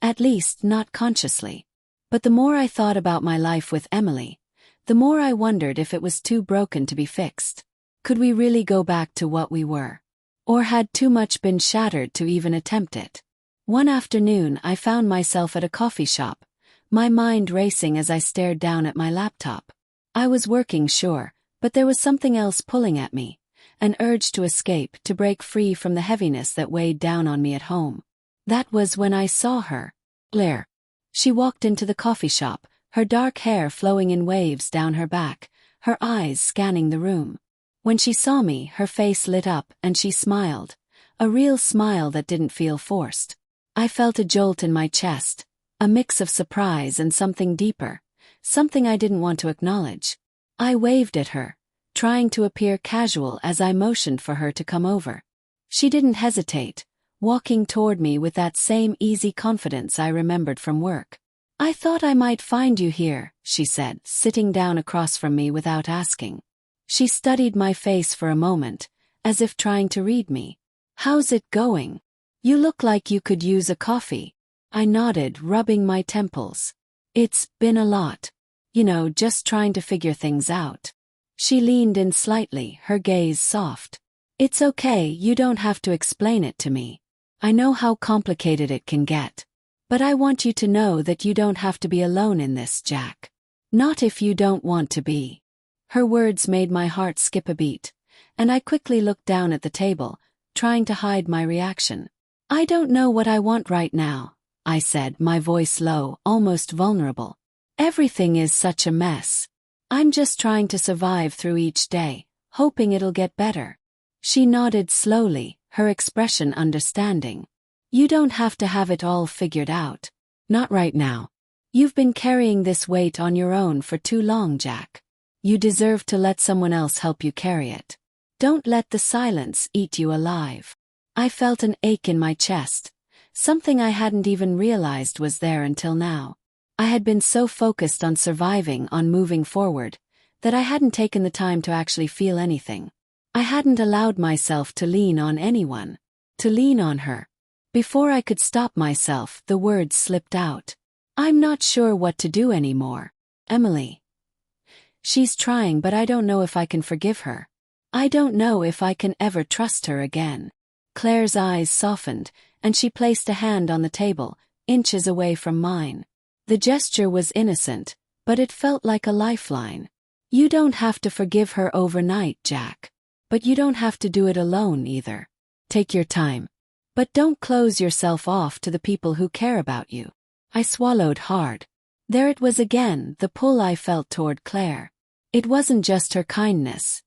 At least, not consciously. But the more I thought about my life with Emily, the more I wondered if it was too broken to be fixed. Could we really go back to what we were? Or had too much been shattered to even attempt it? One afternoon I found myself at a coffee shop, my mind racing as I stared down at my laptop. I was working, sure, but there was something else pulling at me, an urge to escape, to break free from the heaviness that weighed down on me at home. That was when I saw her. Claire. She walked into the coffee shop, her dark hair flowing in waves down her back, her eyes scanning the room. When she saw me, her face lit up and she smiled, a real smile that didn't feel forced. I felt a jolt in my chest, a mix of surprise and something deeper, something I didn't want to acknowledge. I waved at her, trying to appear casual as I motioned for her to come over. She didn't hesitate, walking toward me with that same easy confidence I remembered from work. "I thought I might find you here," she said, sitting down across from me without asking. She studied my face for a moment, as if trying to read me. "How's it going? You look like you could use a coffee." I nodded, rubbing my temples. "It's been a lot. Just trying to figure things out." She leaned in slightly, her gaze soft. "It's okay, you don't have to explain it to me. I know how complicated it can get. But I want you to know that you don't have to be alone in this, Jack. Not if you don't want to be." Her words made my heart skip a beat, and I quickly looked down at the table, trying to hide my reaction. "I don't know what I want right now," I said, my voice low, almost vulnerable. "Everything is such a mess. I'm just trying to survive through each day, hoping it'll get better." She nodded slowly, her expression understanding. "You don't have to have it all figured out. Not right now. You've been carrying this weight on your own for too long, Jack. You deserve to let someone else help you carry it. Don't let the silence eat you alive." I felt an ache in my chest, something I hadn't even realized was there until now. I had been so focused on surviving, on moving forward, that I hadn't taken the time to actually feel anything. I hadn't allowed myself to lean on anyone, to lean on her. Before I could stop myself, the words slipped out. "I'm not sure what to do anymore, Emily. She's trying, but I don't know if I can forgive her. I don't know if I can ever trust her again." Claire's eyes softened, and she placed a hand on the table, inches away from mine. The gesture was innocent, but it felt like a lifeline. "You don't have to forgive her overnight, Jack. But you don't have to do it alone either. Take your time. But don't close yourself off to the people who care about you." I swallowed hard. There it was again, the pull I felt toward Claire. It wasn't just her kindness.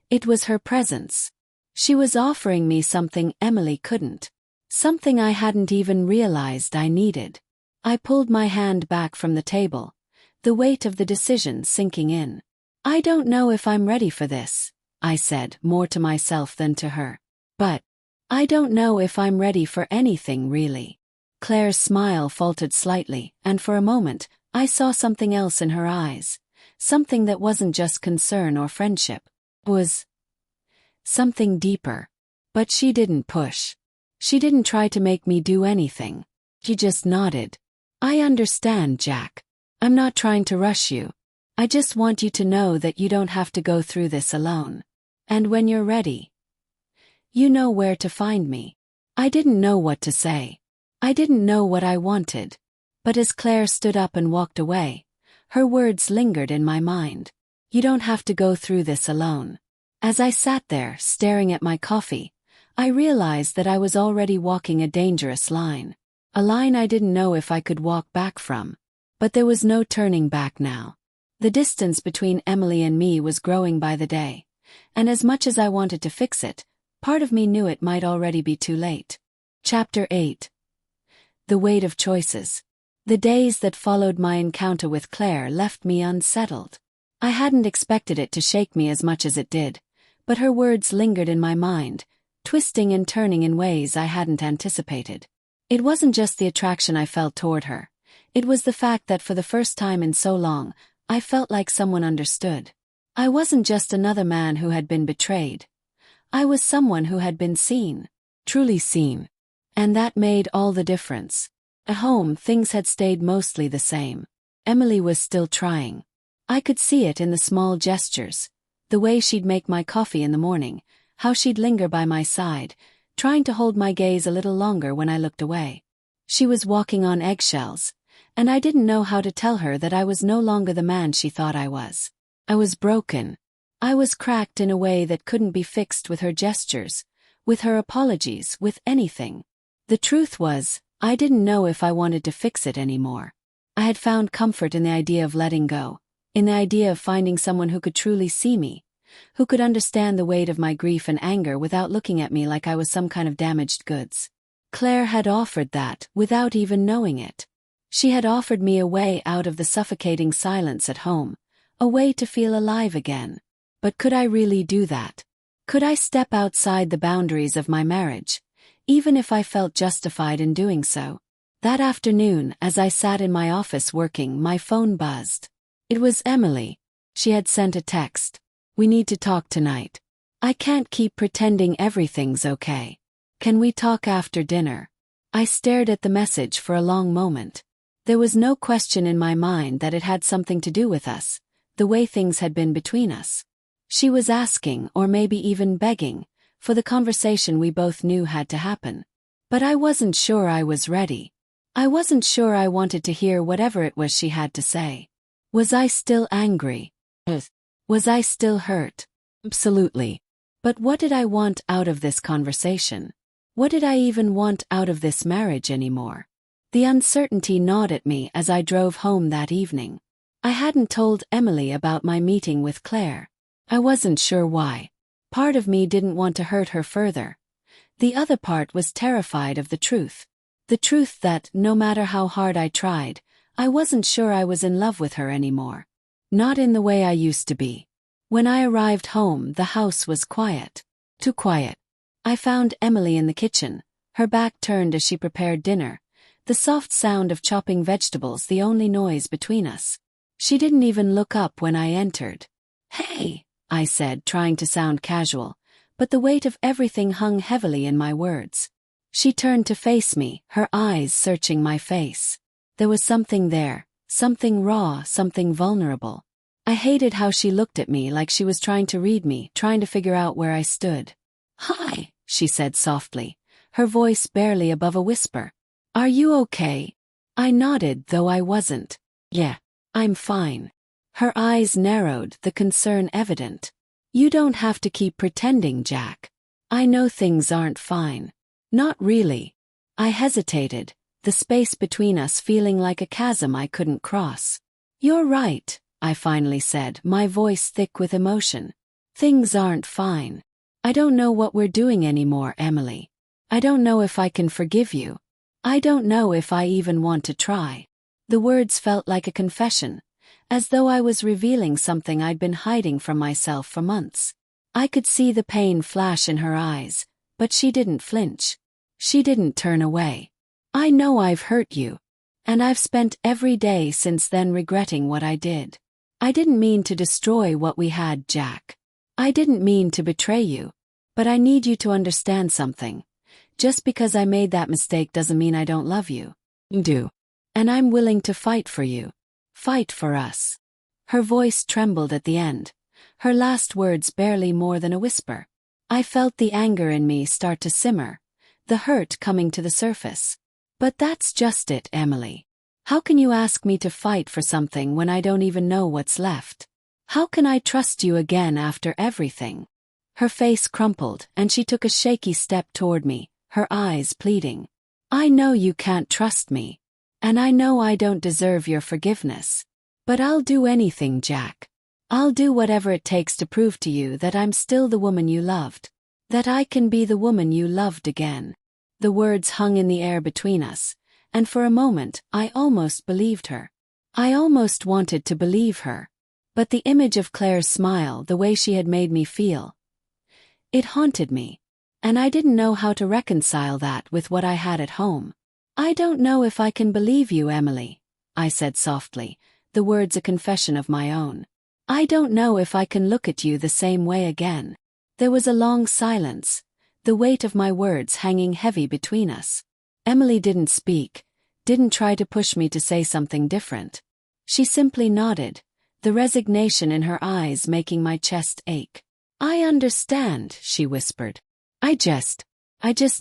It was her presence. She was offering me something Emily couldn't. Something I hadn't even realized I needed. I pulled my hand back from the table, the weight of the decision sinking in. "I don't know if I'm ready for this," I said, more to myself than to her. "But I don't know if I'm ready for anything, really." Claire's smile faltered slightly, and for a moment, I saw something else in her eyes. Something that wasn't just concern or friendship. It was something deeper. But she didn't push. She didn't try to make me do anything. She just nodded. "I understand, Jack. I'm not trying to rush you. I just want you to know that you don't have to go through this alone. And when you're ready, you know where to find me." I didn't know what to say. I didn't know what I wanted. But as Claire stood up and walked away, her words lingered in my mind. "You don't have to go through this alone." As I sat there, staring at my coffee, I realized that I was already walking a dangerous line. A line I didn't know if I could walk back from. But there was no turning back now. The distance between Emily and me was growing by the day. And as much as I wanted to fix it, part of me knew it might already be too late. Chapter 8. The Weight of Choices. The days that followed my encounter with Claire left me unsettled. I hadn't expected it to shake me as much as it did, but her words lingered in my mind, twisting and turning in ways I hadn't anticipated. It wasn't just the attraction I felt toward her. It was the fact that for the first time in so long, I felt like someone understood. I wasn't just another man who had been betrayed. I was someone who had been seen, truly seen. And that made all the difference. At home, things had stayed mostly the same. Emily was still trying. I could see it in the small gestures, the way she'd make my coffee in the morning, how she'd linger by my side, trying to hold my gaze a little longer when I looked away. She was walking on eggshells, and I didn't know how to tell her that I was no longer the man she thought I was. I was broken. I was cracked in a way that couldn't be fixed with her gestures, with her apologies, with anything. The truth was, I didn't know if I wanted to fix it anymore. I had found comfort in the idea of letting go, in the idea of finding someone who could truly see me, who could understand the weight of my grief and anger without looking at me like I was some kind of damaged goods. Claire had offered that without even knowing it. She had offered me a way out of the suffocating silence at home, a way to feel alive again. But could I really do that? Could I step outside the boundaries of my marriage, even if I felt justified in doing so? That afternoon, as I sat in my office working, my phone buzzed. It was Emily. She had sent a text. "We need to talk tonight. I can't keep pretending everything's okay. Can we talk after dinner?" I stared at the message for a long moment. There was no question in my mind that it had something to do with us, the way things had been between us. She was asking, or maybe even begging, for the conversation we both knew had to happen. But I wasn't sure I was ready. I wasn't sure I wanted to hear whatever it was she had to say. Was I still angry? Was I still hurt? Absolutely. But what did I want out of this conversation? What did I even want out of this marriage anymore? The uncertainty gnawed at me as I drove home that evening. I hadn't told Emily about my meeting with Claire. I wasn't sure why. Part of me didn't want to hurt her further. The other part was terrified of the truth. The truth that, no matter how hard I tried, I wasn't sure I was in love with her anymore. Not in the way I used to be. When I arrived home, the house was quiet. Too quiet. I found Emily in the kitchen, her back turned as she prepared dinner, the soft sound of chopping vegetables the only noise between us. She didn't even look up when I entered. "Hey," I said, trying to sound casual, but the weight of everything hung heavily in my words. She turned to face me, her eyes searching my face. There was something there, something raw, something vulnerable. I hated how she looked at me like she was trying to read me, trying to figure out where I stood. "Hi," she said softly, her voice barely above a whisper. "Are you okay?" I nodded, though I wasn't. "Yeah, I'm fine." Her eyes narrowed, the concern evident. "You don't have to keep pretending, Jack. I know things aren't fine." "Not really." I hesitated, the space between us feeling like a chasm I couldn't cross. "You're right," I finally said, my voice thick with emotion. "Things aren't fine. I don't know what we're doing anymore, Emily. I don't know if I can forgive you. I don't know if I even want to try." The words felt like a confession, as though I was revealing something I'd been hiding from myself for months. I could see the pain flash in her eyes, but she didn't flinch. She didn't turn away. "I know I've hurt you. And I've spent every day since then regretting what I did. I didn't mean to destroy what we had, Jack. I didn't mean to betray you. But I need you to understand something. Just because I made that mistake doesn't mean I don't love you. I do. And I'm willing to fight for you. Fight for us." Her voice trembled at the end, her last words barely more than a whisper. I felt the anger in me start to simmer, the hurt coming to the surface. "But that's just it, Emily. How can you ask me to fight for something when I don't even know what's left? How can I trust you again after everything?" Her face crumpled, and she took a shaky step toward me, her eyes pleading. "I know you can't trust me. And I know I don't deserve your forgiveness. But I'll do anything, Jack. I'll do whatever it takes to prove to you that I'm still the woman you loved. That I can be the woman you loved again." The words hung in the air between us, and for a moment I almost believed her. I almost wanted to believe her. But the image of Claire's smile, the way she had made me feel, it haunted me. And I didn't know how to reconcile that with what I had at home. "I don't know if I can believe you, Emily," I said softly, the words a confession of my own. "I don't know if I can look at you the same way again." There was a long silence, the weight of my words hanging heavy between us. Emily didn't speak, didn't try to push me to say something different. She simply nodded, the resignation in her eyes making my chest ache. "I understand," she whispered. I just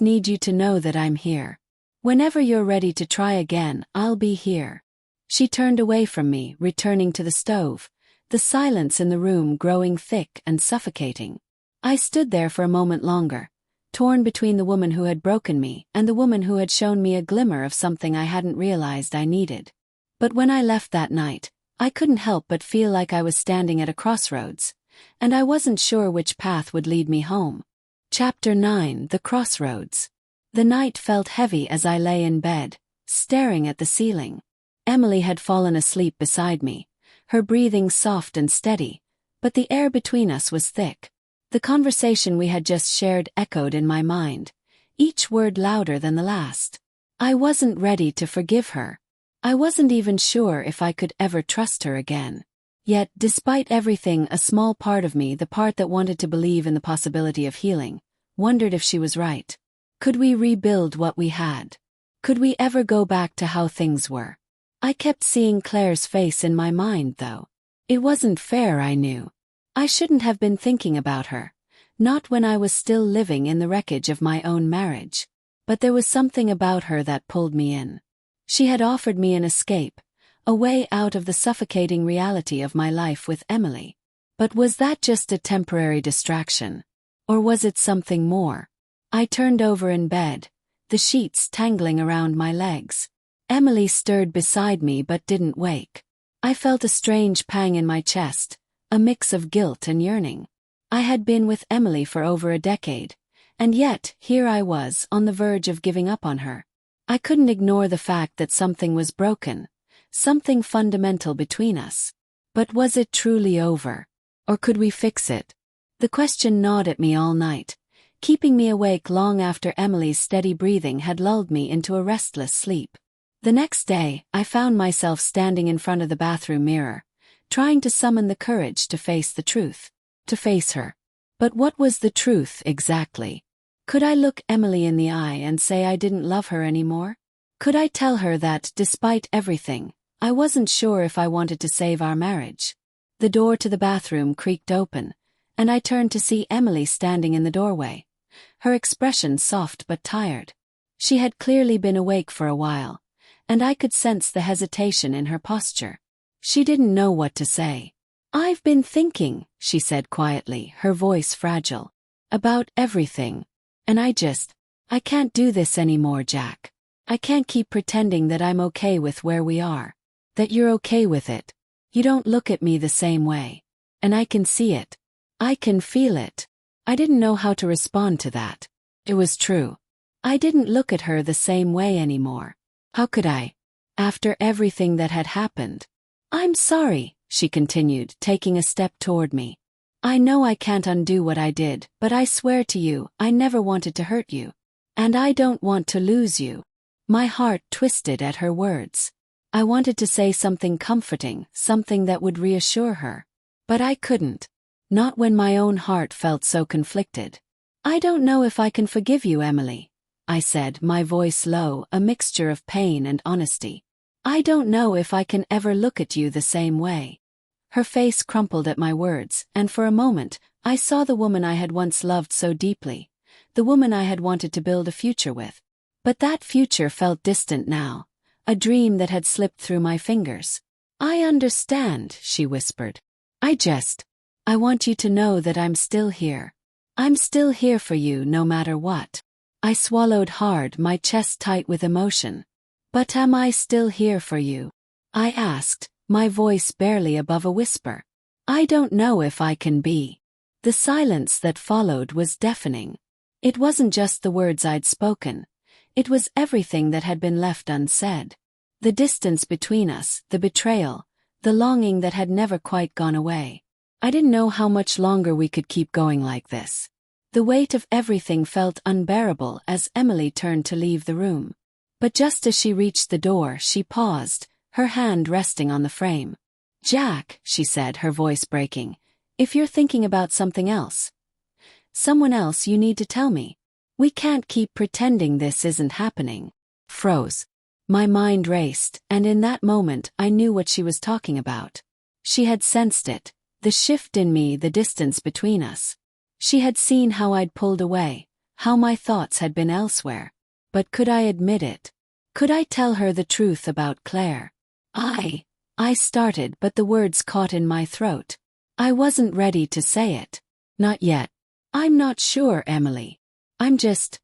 need you to know that I'm here. Whenever you're ready to try again, I'll be here." She turned away from me, returning to the stove, the silence in the room growing thick and suffocating. I stood there for a moment longer, torn between the woman who had broken me and the woman who had shown me a glimmer of something I hadn't realized I needed. But when I left that night, I couldn't help but feel like I was standing at a crossroads, and I wasn't sure which path would lead me home. Chapter 9: The Crossroads. The night felt heavy as I lay in bed, staring at the ceiling. Emily had fallen asleep beside me, her breathing soft and steady, but the air between us was thick. The conversation we had just shared echoed in my mind, each word louder than the last. I wasn't ready to forgive her. I wasn't even sure if I could ever trust her again. Yet, despite everything, a small part of me, the part that wanted to believe in the possibility of healing, wondered if she was right. Could we rebuild what we had? Could we ever go back to how things were? I kept seeing Claire's face in my mind, though. It wasn't fair, I knew. I shouldn't have been thinking about her, not when I was still living in the wreckage of my own marriage. But there was something about her that pulled me in. She had offered me an escape, a way out of the suffocating reality of my life with Emily. But was that just a temporary distraction? Or was it something more? I turned over in bed, the sheets tangling around my legs. Emily stirred beside me but didn't wake. I felt a strange pang in my chest, a mix of guilt and yearning. I had been with Emily for over a decade, and yet here I was on the verge of giving up on her. I couldn't ignore the fact that something was broken, something fundamental between us. But was it truly over? Or could we fix it? The question gnawed at me all night, keeping me awake long after Emily's steady breathing had lulled me into a restless sleep. The next day, I found myself standing in front of the bathroom mirror, trying to summon the courage to face the truth, to face her. But what was the truth exactly? Could I look Emily in the eye and say I didn't love her anymore? Could I tell her that, despite everything, I wasn't sure if I wanted to save our marriage? The door to the bathroom creaked open, and I turned to see Emily standing in the doorway, her expression soft but tired. She had clearly been awake for a while, and I could sense the hesitation in her posture. She didn't know what to say. "I've been thinking," she said quietly, her voice fragile, "about everything. And I can't do this anymore, Jack. I can't keep pretending that I'm okay with where we are. That you're okay with it. You don't look at me the same way. And I can see it. I can feel it." I didn't know how to respond to that. It was true. I didn't look at her the same way anymore. How could I? After everything that had happened. "I'm sorry," she continued, taking a step toward me. "I know I can't undo what I did, but I swear to you, I never wanted to hurt you. And I don't want to lose you." My heart twisted at her words. I wanted to say something comforting, something that would reassure her. But I couldn't. Not when my own heart felt so conflicted. "I don't know if I can forgive you, Emily," I said, my voice low, a mixture of pain and honesty. "I don't know if I can ever look at you the same way." Her face crumpled at my words, and for a moment, I saw the woman I had once loved so deeply, the woman I had wanted to build a future with. But that future felt distant now, a dream that had slipped through my fingers. "I understand," she whispered. I want you to know that I'm still here. I'm still here for you no matter what." I swallowed hard, my chest tight with emotion. "But am I still here for you?" I asked, my voice barely above a whisper. "I don't know if I can be." The silence that followed was deafening. It wasn't just the words I'd spoken. It was everything that had been left unsaid. The distance between us, the betrayal, the longing that had never quite gone away. I didn't know how much longer we could keep going like this. The weight of everything felt unbearable as Emily turned to leave the room. But just as she reached the door, she paused, her hand resting on the frame. "Jack," she said, her voice breaking, "if you're thinking about something else, someone else, you need to tell me. We can't keep pretending this isn't happening." Froze. My mind raced, and in that moment I knew what she was talking about. She had sensed it, the shift in me, the distance between us. She had seen how I'd pulled away, how my thoughts had been elsewhere. But could I admit it? Could I tell her the truth about Claire? I started, but the words caught in my throat. I wasn't ready to say it. Not yet. "I'm not sure, Emily. I'm just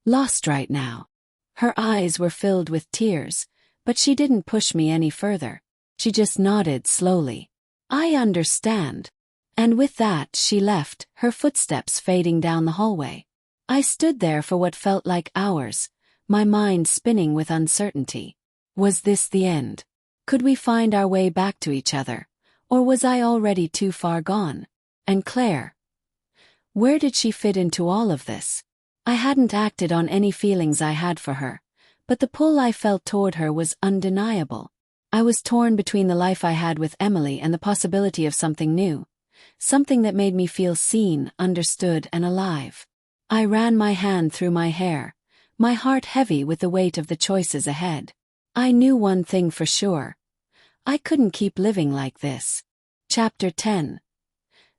lost right now." Her eyes were filled with tears, but she didn't push me any further. She just nodded slowly. "I understand." And with that she left, her footsteps fading down the hallway. I stood there for what felt like hours, my mind spinning with uncertainty. Was this the end? Could we find our way back to each other? Or was I already too far gone? And Claire? Where did she fit into all of this? I hadn't acted on any feelings I had for her, but the pull I felt toward her was undeniable. I was torn between the life I had with Emily and the possibility of something new, something that made me feel seen, understood, and alive. I ran my hand through my hair, my heart heavy with the weight of the choices ahead. I knew one thing for sure. I couldn't keep living like this. Chapter 10.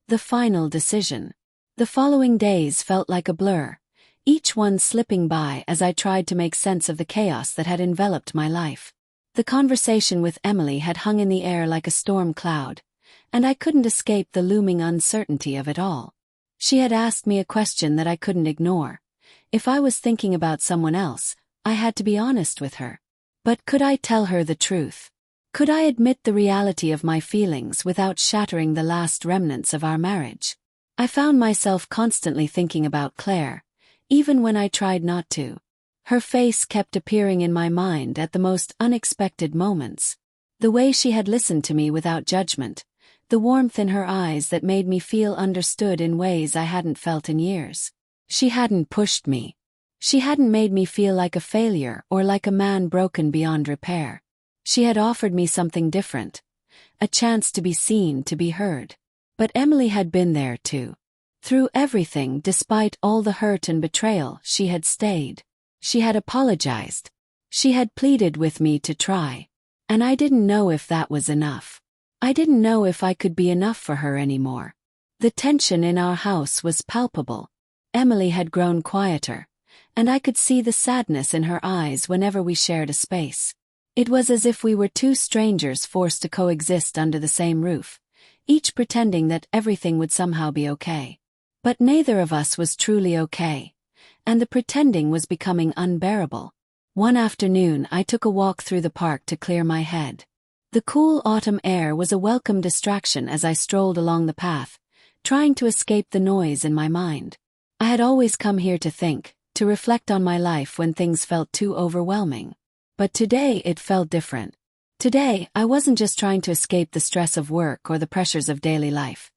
The final decision. The following days felt like a blur, each one slipping by as I tried to make sense of the chaos that had enveloped my life. The conversation with Emily had hung in the air like a storm cloud, and I couldn't escape the looming uncertainty of it all. She had asked me a question that I couldn't ignore. If I was thinking about someone else, I had to be honest with her. But could I tell her the truth? Could I admit the reality of my feelings without shattering the last remnants of our marriage? I found myself constantly thinking about Claire, even when I tried not to. Her face kept appearing in my mind at the most unexpected moments. The way she had listened to me without judgment, the warmth in her eyes that made me feel understood in ways I hadn't felt in years. She hadn't pushed me. She hadn't made me feel like a failure or like a man broken beyond repair. She had offered me something different, a chance to be seen, to be heard. But Emily had been there too. Through everything, despite all the hurt and betrayal, she had stayed. She had apologized. She had pleaded with me to try. And I didn't know if that was enough. I didn't know if I could be enough for her anymore. The tension in our house was palpable. Emily had grown quieter, and I could see the sadness in her eyes whenever we shared a space. It was as if we were two strangers forced to coexist under the same roof, each pretending that everything would somehow be okay. But neither of us was truly okay, and the pretending was becoming unbearable. One afternoon I took a walk through the park to clear my head. The cool autumn air was a welcome distraction as I strolled along the path, trying to escape the noise in my mind. I had always come here to think, to reflect on my life when things felt too overwhelming. But today it felt different. Today, I wasn't just trying to escape the stress of work or the pressures of daily life.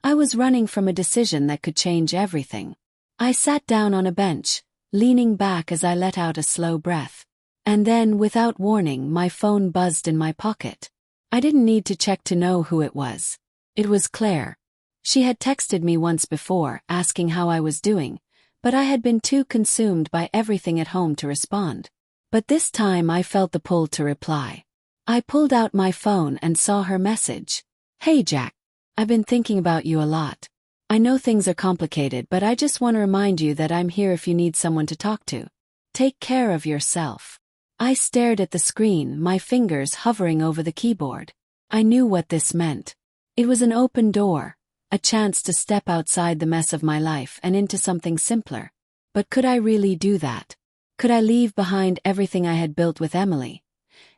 I was running from a decision that could change everything. I sat down on a bench, leaning back as I let out a slow breath. And then, without warning, my phone buzzed in my pocket. I didn't need to check to know who it was. It was Claire. She had texted me once before, asking how I was doing, but I had been too consumed by everything at home to respond. But this time I felt the pull to reply. I pulled out my phone and saw her message. "Hey Jack. I've been thinking about you a lot. I know things are complicated, but I just want to remind you that I'm here if you need someone to talk to. Take care of yourself." I stared at the screen, my fingers hovering over the keyboard. I knew what this meant. It was an open door, a chance to step outside the mess of my life and into something simpler. But could I really do that? Could I leave behind everything I had built with Emily?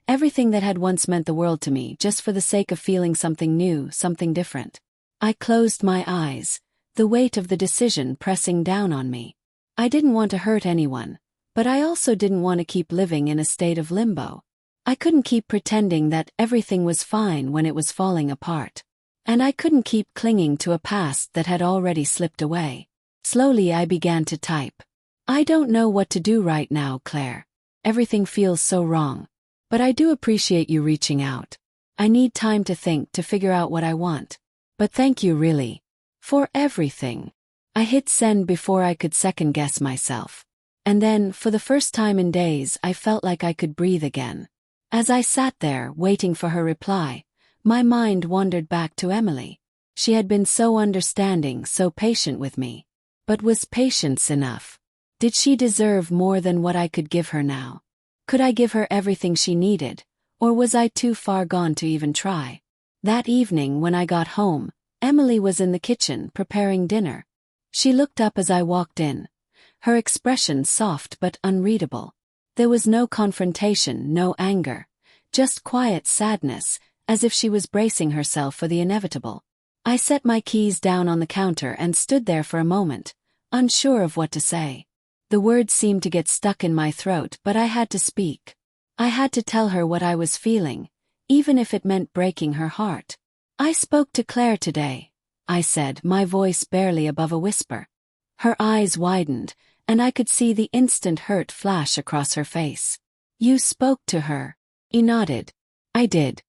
Everything that had once meant the world to me, just for the sake of feeling something new, something different? I closed my eyes, the weight of the decision pressing down on me. I didn't want to hurt anyone, but I also didn't want to keep living in a state of limbo. I couldn't keep pretending that everything was fine when it was falling apart. And I couldn't keep clinging to a past that had already slipped away. Slowly I began to type. "I don't know what to do right now, Claire. Everything feels so wrong. But I do appreciate you reaching out. I need time to think, to figure out what I want. But thank you really. For everything." I hit send before I could second-guess myself. And then, for the first time in days, I felt like I could breathe again. As I sat there, waiting for her reply, my mind wandered back to Emily. She had been so understanding, so patient with me. But was patience enough? Did she deserve more than what I could give her now? Could I give her everything she needed, or was I too far gone to even try? That evening when I got home, Emily was in the kitchen preparing dinner. She looked up as I walked in, her expression soft but unreadable. There was no confrontation, no anger, just quiet sadness, as if she was bracing herself for the inevitable. I set my keys down on the counter and stood there for a moment, unsure of what to say. The words seemed to get stuck in my throat, but I had to speak. I had to tell her what I was feeling, even if it meant breaking her heart. "I spoke to Claire today," I said, my voice barely above a whisper. Her eyes widened, and I could see the instant hurt flash across her face. "You spoke to her?" He nodded. "I did.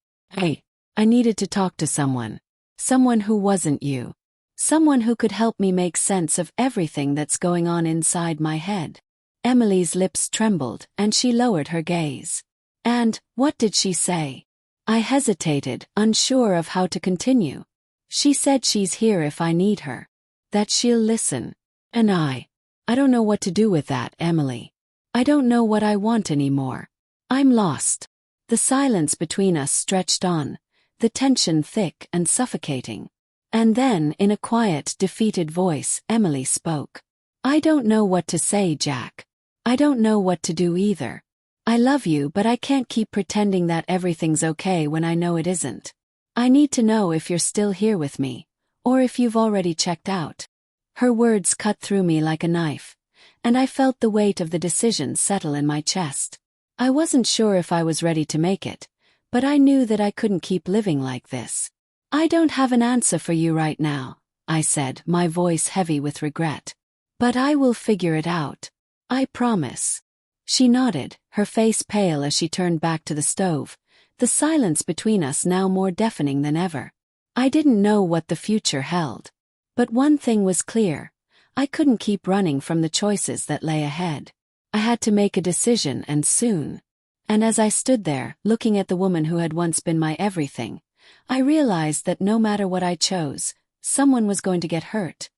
I needed to talk to someone. Someone who wasn't you. Someone who could help me make sense of everything that's going on inside my head." Emily's lips trembled, and she lowered her gaze. "And, what did she say?" I hesitated, unsure of how to continue. "She said she's here if I need her. That she'll listen. And I don't know what to do with that, Emily. I don't know what I want anymore. I'm lost." The silence between us stretched on, the tension thick and suffocating. And then, in a quiet, defeated voice, Emily spoke. "I don't know what to say, Jack. I don't know what to do either. I love you, but I can't keep pretending that everything's okay when I know it isn't. I need to know if you're still here with me, or if you've already checked out." Her words cut through me like a knife, and I felt the weight of the decision settle in my chest. I wasn't sure if I was ready to make it, but I knew that I couldn't keep living like this. "I don't have an answer for you right now," I said, my voice heavy with regret. "But I will figure it out. I promise." She nodded, her face pale as she turned back to the stove, the silence between us now more deafening than ever. I didn't know what the future held. But one thing was clear. I couldn't keep running from the choices that lay ahead. I had to make a decision, and soon. And as I stood there, looking at the woman who had once been my everything, I realized that no matter what I chose, someone was going to get hurt.